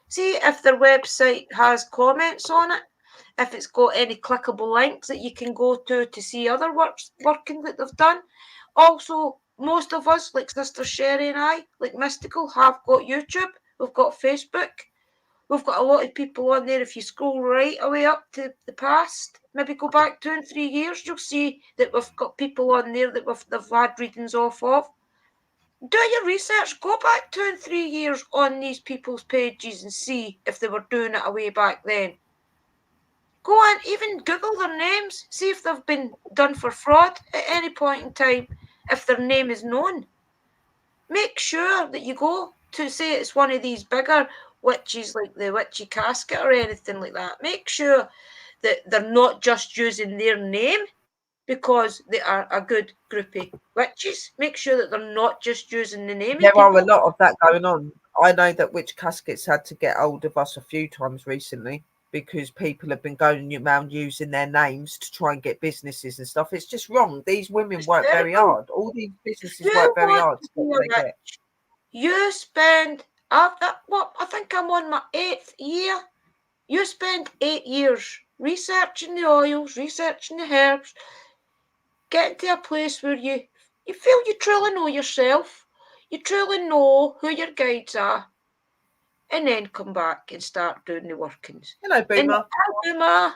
See if their website has comments on it. If it's got any clickable links that you can go to see other working that they've done. Also, most of us, like Sister Sherry and I, like Mystical, have got YouTube. We've got Facebook. We've got a lot of people on there. If you scroll right away up to the past, maybe go back 2 and 3 years, you'll see that we've got people on there that they've had readings off of. Do your research. Go back 2 and 3 years on these people's pages and see if they were doing it away back then. Go on, even Google their names. See if they've been done for fraud at any point in time, if their name is known. Make sure that you go to say it's one of these bigger witches like the Witchy Casket or anything like that. Make sure that they're not just using their name because they are a good group of witches. Make sure that they're not just using the name. There are a lot of that going on. I know that Witch Caskets had to get hold of us a few times recently because people have been going around using their names to try and get businesses and stuff. It's just wrong. These women work very hard. All these businesses work very hard to get what they get. You spend, I think I'm on my 8th year. You spend 8 years researching the oils, researching the herbs, getting to a place where you feel you truly know yourself, you truly know who your guides are, and then come back and start doing the workings. Hello, Boomer. Boomer.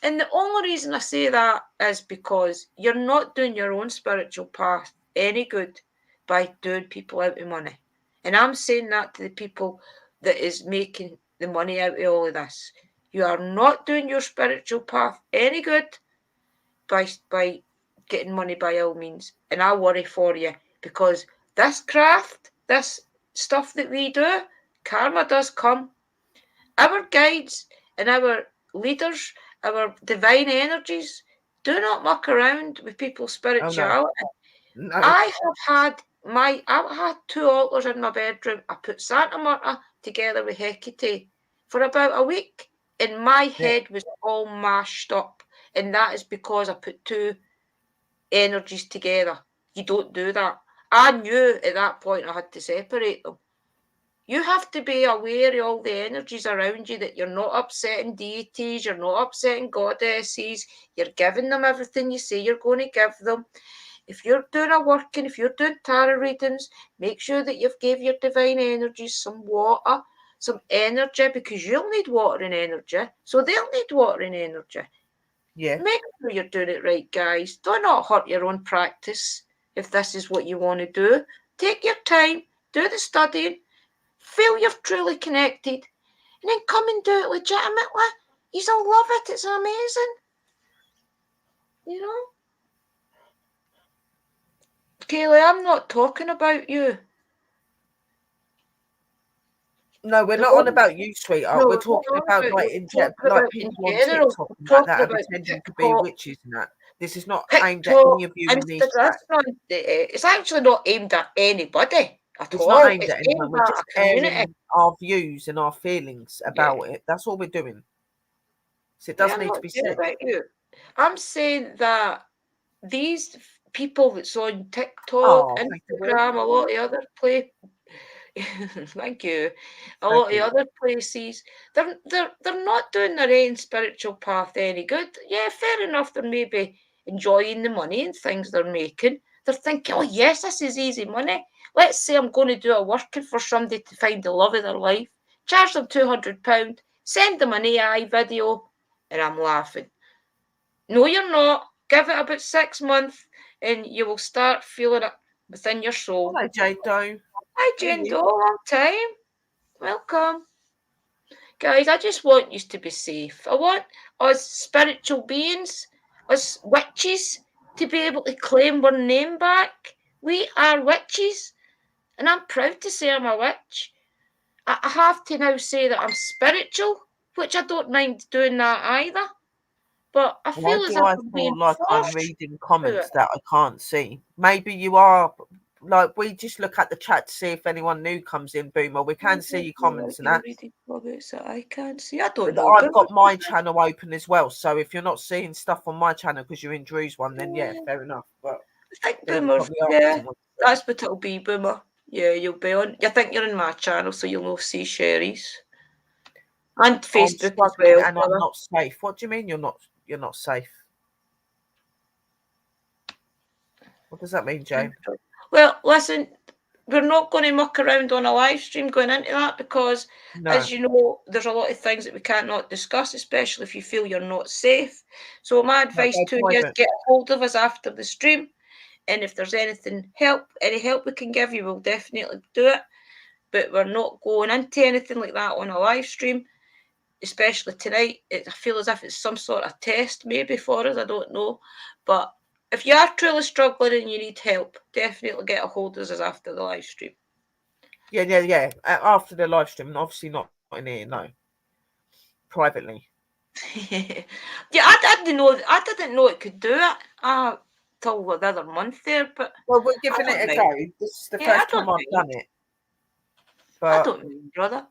And the only reason I say that is because you're not doing your own spiritual path any good by doing people out of money. And I'm saying that to the people that is making the money out of all of this. You are not doing your spiritual path any good by getting money by all means. And I worry for you because this craft, this stuff that we do, karma does come. Our guides and our leaders, our divine energies, do not muck around with people's spirituality. Oh, no. I had 2 altars in my bedroom. I put Santa Marta together with Hecate for about a week, and my head was all mashed up. And that is because I put 2 energies together. You don't do that. I knew at that point I had to separate them. You have to be aware of all the energies around you, that you're not upsetting deities, you're not upsetting goddesses, you're giving them everything you say you're going to give them. If you're doing a working, if you're doing tarot readings, make sure that you've gave your divine energies some water, some energy, because you'll need water and energy, so they'll need water and energy. Yeah. Make sure you're doing it right, guys. Do not hurt your own practice if this is what you want to do. Take your time, do the studying, feel you're truly connected, and then come and do it legitimately. You'll love it. It's amazing. You know? Kaylee, I'm not talking about you. No, we're not on about you, sweetheart. No, we're talking about like people on TikTok like that are pretending to be witches and that. This is not aimed at any of you in these chats. It's actually not aimed at anybody. at It's not all. aimed It's at aimed anyone. We're at a just community. airing our views and our feelings Yeah. about it. That's all we're doing. So it Yeah, does I'm need to not be saying said. about you. I'm saying that these people that's on TikTok, Oh, thank you, Will. Instagram, a lot of other thank you. A Thank lot of you. other places, they're not doing their own spiritual path any good. Yeah, fair enough. They're maybe enjoying the money and things they're making. They're thinking, oh yes, this is easy money. Let's say I'm going to do a working for somebody to find the love of their life. Charge them £200. Send them an AI video, and I'm laughing. No, you're not. Give it about 6 months, and you will start feeling it within your soul. Hello, Jane Doe. Hi, How are Jane you? Doe. Long time. Welcome. Guys, I just want you to be safe. I want us spiritual beings, us witches, to be able to claim our name back. We are witches, and I'm proud to say I'm a witch. I have to now say that I'm spiritual, which I don't mind doing that either. But I Why feel as do if I I'm being feel like I'm forced reading to comments it. that I can't see? Maybe you are. Like, we just look at the chat to see if anyone new comes in, Boomer. We I can see don't your feel like comments and you're that. reading comments that I can't see. I don't But know, I've but got my channel open as well. So if you're not seeing stuff on my channel because you're in Drew's one, then yeah, yeah. fair enough. But I think then you Boomer, probably are yeah, missing one. that's what it'll be, Boomer. Yeah, you'll be on. I think you're in my channel, so you'll know see Sherry's. And I'm Facebook as struggling well, and I'm brother. not safe. What do you mean you're not safe? What does that mean, Jane? Well, listen, we're not going to muck around on a live stream going into that because, No. as you know, there's a lot of things that we cannot discuss, especially if you feel you're not safe. So my No, advice go to you is private. get a hold of us after the stream. And if there's any help we can give you, we'll definitely do it. But we're not going into anything like that on a live stream, especially tonight. I feel as if it's some sort of test maybe for us. I don't know. But if you are truly struggling and you need help, definitely get a hold of us after the live stream. Yeah. After the live stream, obviously not in here, no. Privately. Yeah, I didn't know it could do it till the other month there, but Well, we're I giving don't it a mind. go. This is the Yeah, I first time don't I've mind. done it. I But don't mind, brother.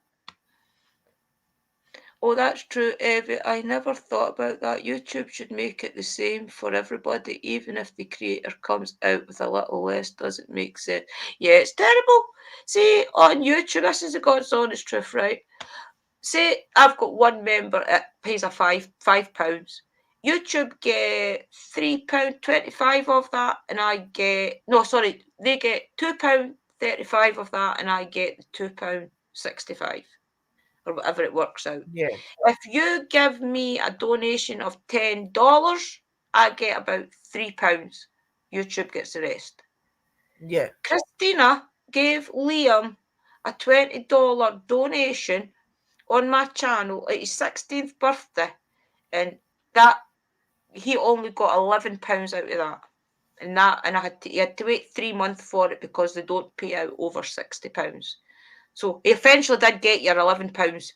Oh, that's true, Evie. I never thought about that. YouTube should make it the same for everybody, even if the creator comes out with a little less. Doesn't make sense. Yeah, it's terrible. See, on YouTube, this is the God's honest truth, right? Say I've got one member that pays a £5. YouTube get £3.25 of that, and I get no, sorry, they get £2.35 of that, and I get £2.65 or whatever it works out. yeah, If you give me a donation of $10, I get about £3. YouTube gets the rest. yeah, Christina gave Liam a $20 donation on my channel at his 16th birthday, and that he only got £11 out of that. And he had to wait 3 months for it because they don't pay out over £60. So he eventually did get your £11.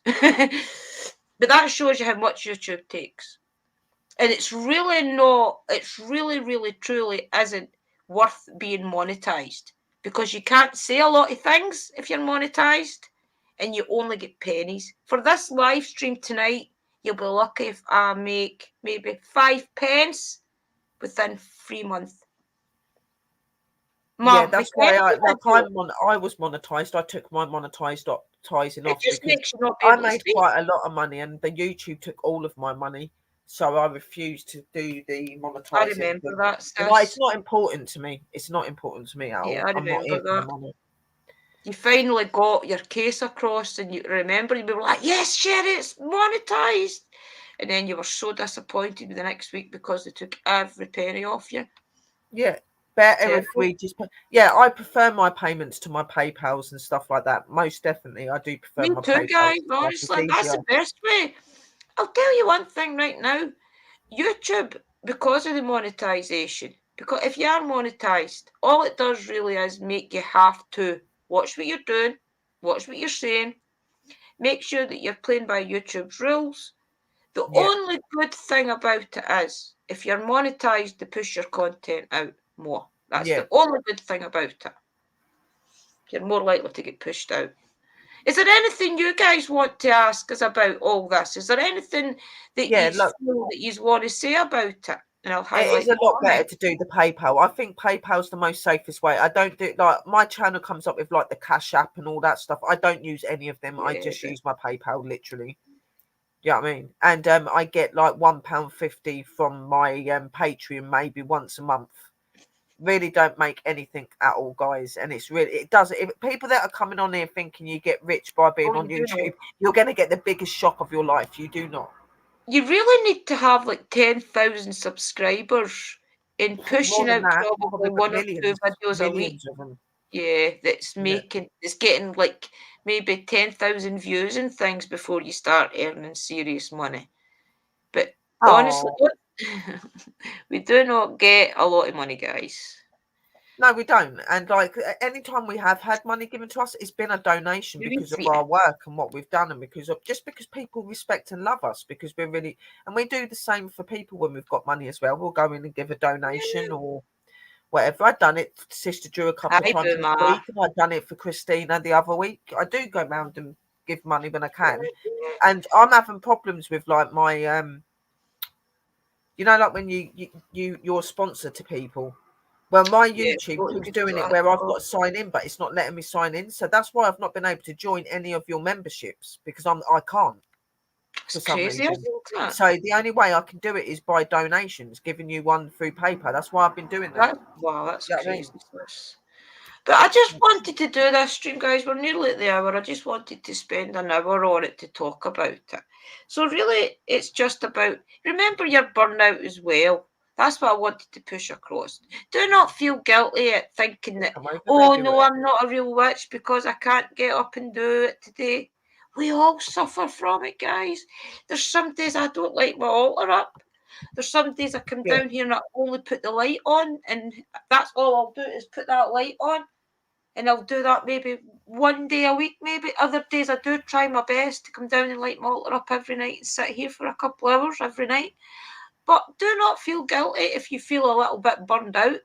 But that shows you how much YouTube takes. And it's really, really, truly isn't worth being monetized because you can't say a lot of things if you're monetized and you only get pennies. For this live stream tonight, you'll be lucky if I make maybe 5 pence within 3 months. yeah. Mom, That's why I was monetized. I took my monetizing it off just because makes you not be I able to made speak. quite a lot of money, and the YouTube took all of my money, so I refused to do the I monetizing remember thing. that, And like, it's sis. not important to me. It's not important to me at Yeah, all. I I'm not here remember for the that. money. You finally got your case across and you remember you were like, yes, Sherry, it's monetized. And then you were so disappointed the next week because they took every penny off you. Yeah, better if Terrible. we just. Yeah, I prefer my payments to my PayPal's and stuff like that. Most definitely, I do prefer Me my too, PayPal's guys. and stuff. It's Honestly, that's easier. the best way. I'll tell you one thing right now. YouTube, because of the monetization, because if you are monetized, all it does really is make you have to watch what you're doing, watch what you're saying, make sure that you're playing by YouTube's rules. The Yeah, only good thing about it is if you're monetized, to push your content out more. That's yeah. the only good thing about it. You're more likely to get pushed out. Is there anything you guys want to ask us about all this? Is there anything that you feel that you want to say about it? And I'll highlight it is a lot better to do the PayPal. I think PayPal's the most safest way. I don't do like my channel comes up with like the Cash App and all that stuff. I don't use any of them. I just use my PayPal literally. You know what I mean? And I get like £1.50 from my Patreon maybe once a month. Really don't make anything at all, guys. And it's really, it does. If people that are coming on here thinking you get rich by being on YouTube, you're going to get the biggest shock of your life. You do not. You really need to have like 10,000 subscribers in pushing out probably one or two videos a week. Yeah, that's making, it's getting like maybe 10,000 views and things before you start earning serious money. But honestly, we do not get a lot of money, guys. No, we don't. And like anytime we have had money given to us, it's been a donation because of our work and what we've done, and because people respect and love us, because we're really, and we do the same for people when we've got money as well. We'll go in and give a donation or whatever. I've done it for Sister Drew a couple of times this week, and I've done it for Christina the other week. I do go round and give money when I can, and I'm having problems with like my like when you're a sponsor to people. Well, my YouTube keeps doing it where I've got to sign in, but it's not letting me sign in. So that's why I've not been able to join any of your memberships, because I can't for some reason. So the only way I can do it is by donations, giving you one through PayPal. That's why I've been doing that. Wow, that's crazy. But I just wanted to do this stream, guys. We're nearly at the hour. I just wanted to spend an hour on it to talk about it. So really, it's just about, remember your burnout as well. That's what I wanted to push across. Do not feel guilty at thinking that, oh no, I'm not a real witch because I can't get up and do it today. We all suffer from it, guys. There's some days I don't light my altar up. There's some days I come down here and I only put the light on, and that's all I'll do is put that light on. And I'll do that maybe one day a week, maybe. Other days I do try my best to come down and light my altar up every night and sit here for a couple of hours every night. But do not feel guilty if you feel a little bit burned out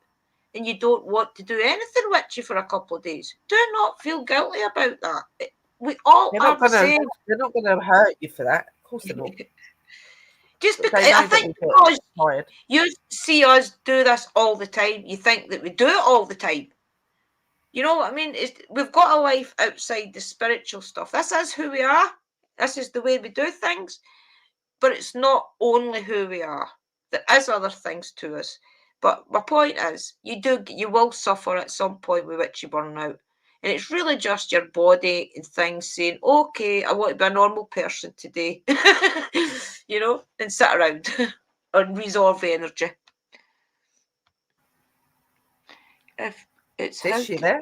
and you don't want to do anything witchy for a couple of days. Do not feel guilty about that. We all are the same. They're not going to hurt you for that. Of course they're not. Just because I think because you see us do this all the time, you think that we do it all the time. You know what I mean? We've got a life outside the spiritual stuff. This is who we are. This is the way we do things. But it's not only who we are. There is other things to us. But my point is, you will suffer at some point with witchy burnout. And it's really just your body and things saying, okay, I want to be a normal person today. And sit around and resolve energy. If it's this year there.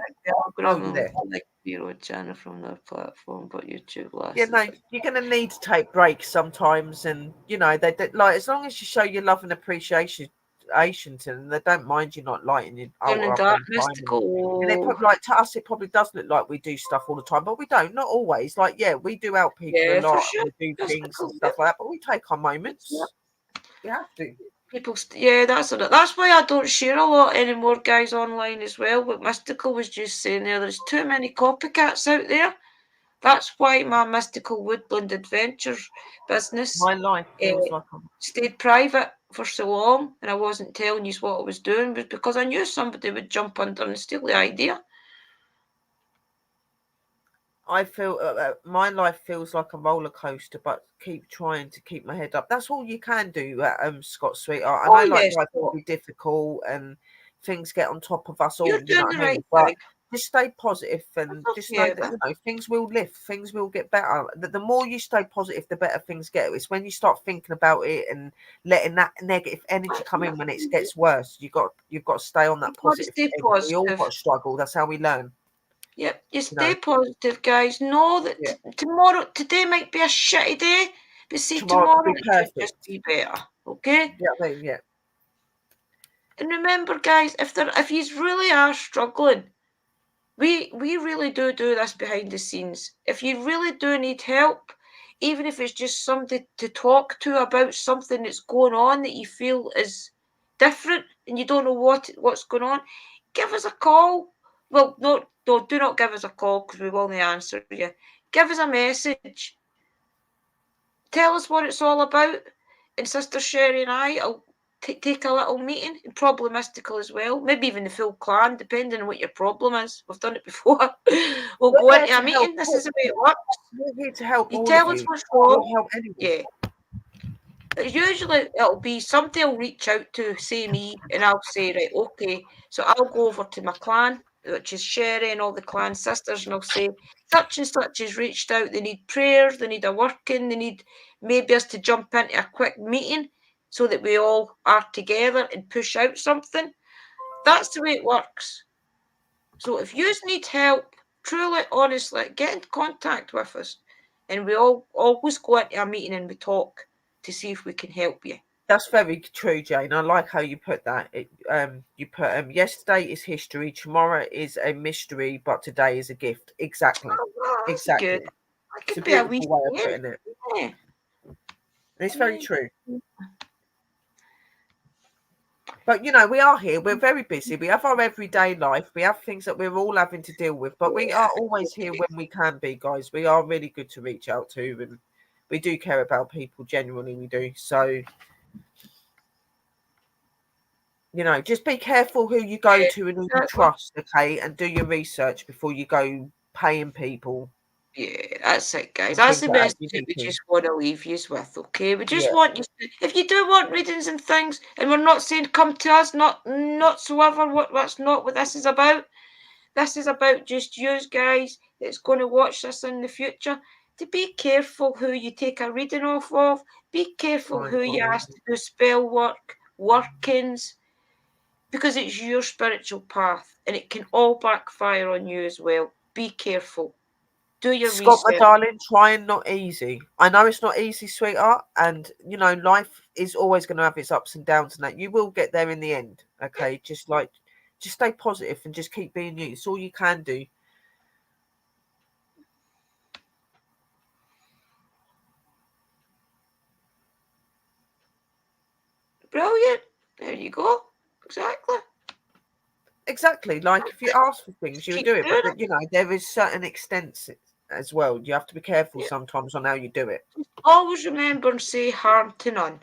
Channel from the platform, but YouTube last. Yeah, no, you're going to need to take breaks sometimes, and they like as long as you show your love and appreciation to them, they don't mind you not lighting your altar up. And like to us, it probably does look like we do stuff all the time, but we don't. Not always. Like, we do help people a lot. Sure. We do things and stuff like that, but we take our moments. Yep. You have to. That's why I don't share a lot anymore, guys, online as well. What Mystical was just saying there's too many copycats out there. That's why my Mystical Woodland Adventure business stayed private for so long, and I wasn't telling you what I was doing, was because I knew somebody would jump under and steal the idea. I feel my life feels like a roller coaster, but keep trying to keep my head up. That's all you can do, Scott, sweetheart. I know life will be difficult and things get on top of us all. You know what I mean? But just stay positive and just know that things will lift, things will get better. The more you stay positive, the better things get. It's when you start thinking about it and letting that negative energy come in when it gets worse. You've got to stay on that positive. We all got to struggle. That's how we learn. Yep, you stay positive, guys. Know that today might be a shitty day, but see tomorrow it could just be better. Okay? Yeah. And remember, guys, if you really are struggling, we really do this behind the scenes. If you really do need help, even if it's just somebody to talk to about something that's going on that you feel is different and you don't know what's going on, give us a call. Well, not do not give us a call because we will not answer you. Give us a message. Tell us what it's all about. And Sister Sherry and I will take a little meeting, and probably Mystical as well. Maybe even the full clan, depending on what your problem is. We've done it before. We'll go into a meeting. This is the way it works. We're here to help You all tell of us you. what's wrong. We'll help anyone. Yeah. Usually it'll be somebody will reach out to, say, me, and I'll say, right, okay, so I'll go over to my clan, which is Sherry and all the clan sisters, and I'll say, such and such has reached out, they need prayers, they need a working, they need maybe us to jump into a quick meeting so that we all are together and push out something. That's the way it works. So if you need help, truly, honestly, get in contact with us, and we all always go into a meeting and we talk to see if we can help you. That's very true, Jane. I like how you put that. You put yesterday is history, tomorrow is a mystery, but today is a gift. Exactly. Oh, that's exactly. good. That It's could a be a beautiful wee way of putting it. Yeah. It's very true. But we are here. We're very busy. We have our everyday life. We have things that we're all having to deal with. But we are always here when we can be, guys. We are really good to reach out to, and we do care about people. Genuinely, we do. So, just be careful who you go to and who you trust, okay? And do your research before you go paying people. Yeah, that's it, guys. That's the message that we just want to leave you with, okay? We just want you to, if you do want readings and things, and we're not saying come to us, not whatsoever, that's not what this is about. This is about just you guys that's going to watch this in the future to be careful who you take a reading off of. Be careful who you ask to do spell work, workings, because it's your spiritual path and it can all backfire on you as well. Be careful. Do your Scott, research. my darling, trying not easy. I know it's not easy, sweetheart, and life is always going to have its ups and downs, and that you will get there in the end. Okay, just stay positive and just keep being you. It's all you can do. Brilliant. There you go. Exactly. Like if you ask for things, you do it. But there is certain extents as well. You have to be careful sometimes on how you do it. Always remember and say harm to none.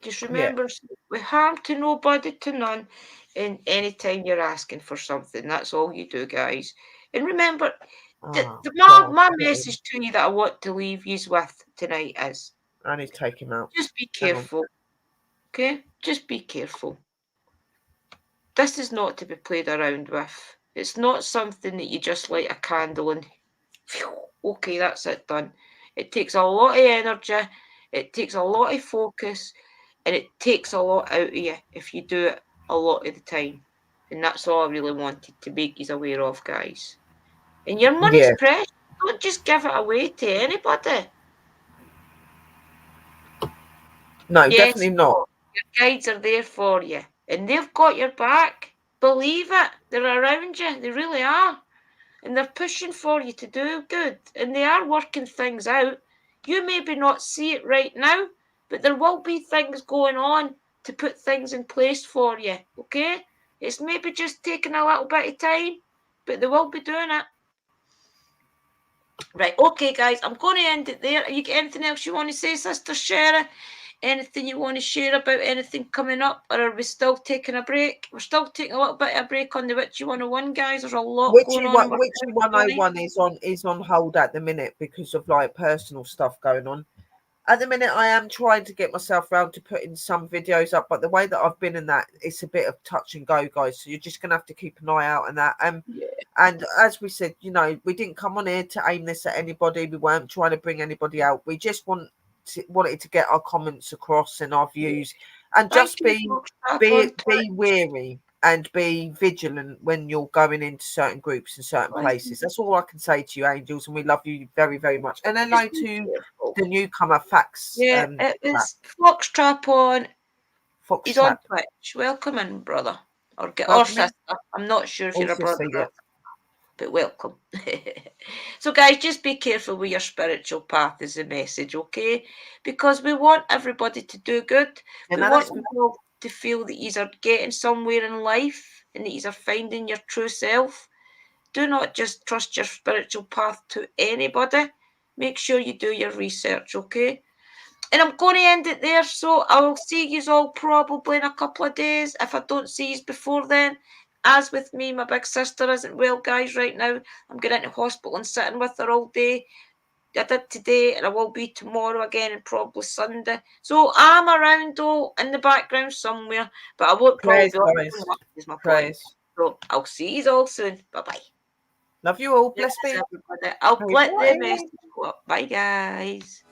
Just remember, we harm to nobody, to none, and anytime you're asking for something, that's all you do, guys. And remember, my message to you that I want to leave you with tonight is, I need to take him out. Just be careful, okay? Just be careful. This is not to be played around with. It's not something that you just light a candle and, phew, okay, that's it, done. It takes a lot of energy, it takes a lot of focus, and it takes a lot out of you if you do it a lot of the time. And that's all I really wanted to make you aware of, guys. And your money's precious. Don't just give it away to anybody. No, definitely not. Your guides are there for you. And they've got your back. Believe it. They're around you. They really are. And they're pushing for you to do good. And they are working things out. You maybe not see it right now, but there will be things going on to put things in place for you, okay? It's maybe just taking a little bit of time, but they will be doing it. Right, okay, guys, I'm going to end it there. You got anything else you want to say, Sister Sherry? Anything you want to share about anything coming up, or are we still taking a break? We're still taking a little bit of a break on the Witchy 101, guys. There's a lot going on. Witchy 101 is on hold at the minute because of personal stuff going on. At the minute, I am trying to get myself around to putting some videos up, but the way that I've been in that, it's a bit of touch and go, guys. So you're just going to have to keep an eye out on that. And as we said, we didn't come on here to aim this at anybody. We weren't trying to bring anybody out. We just wanted to get our comments across and our views, and just be wary and be vigilant when you're going into certain groups and certain places. That's all I can say to you, angels, and we love you very, very much. And hello to the newcomer, Fax. Yeah, it's Foxtrap on. He's on Twitch. Welcome in, brother. Or sister. I'm not sure if you're a brother, but welcome. So, guys, just be careful with your spiritual path is the message, okay? Because we want everybody to do good. We want people to feel that you are getting somewhere in life and that you are finding your true self. do not just trust your spiritual path to anybody. Make sure you do your research, okay? And I'm going to end it there. So I will see you all probably in a couple of days. If I don't see you before then, as with me, my big sister isn't well, guys, right now. I'm going into hospital and sitting with her all day. I did today and I will be tomorrow again and probably Sunday. So I'm around though in the background somewhere, but I won't probably be on is my point. So I'll see you all soon. Bye-bye. Love you all. Bless me. I'll let the message go up. Bye, guys.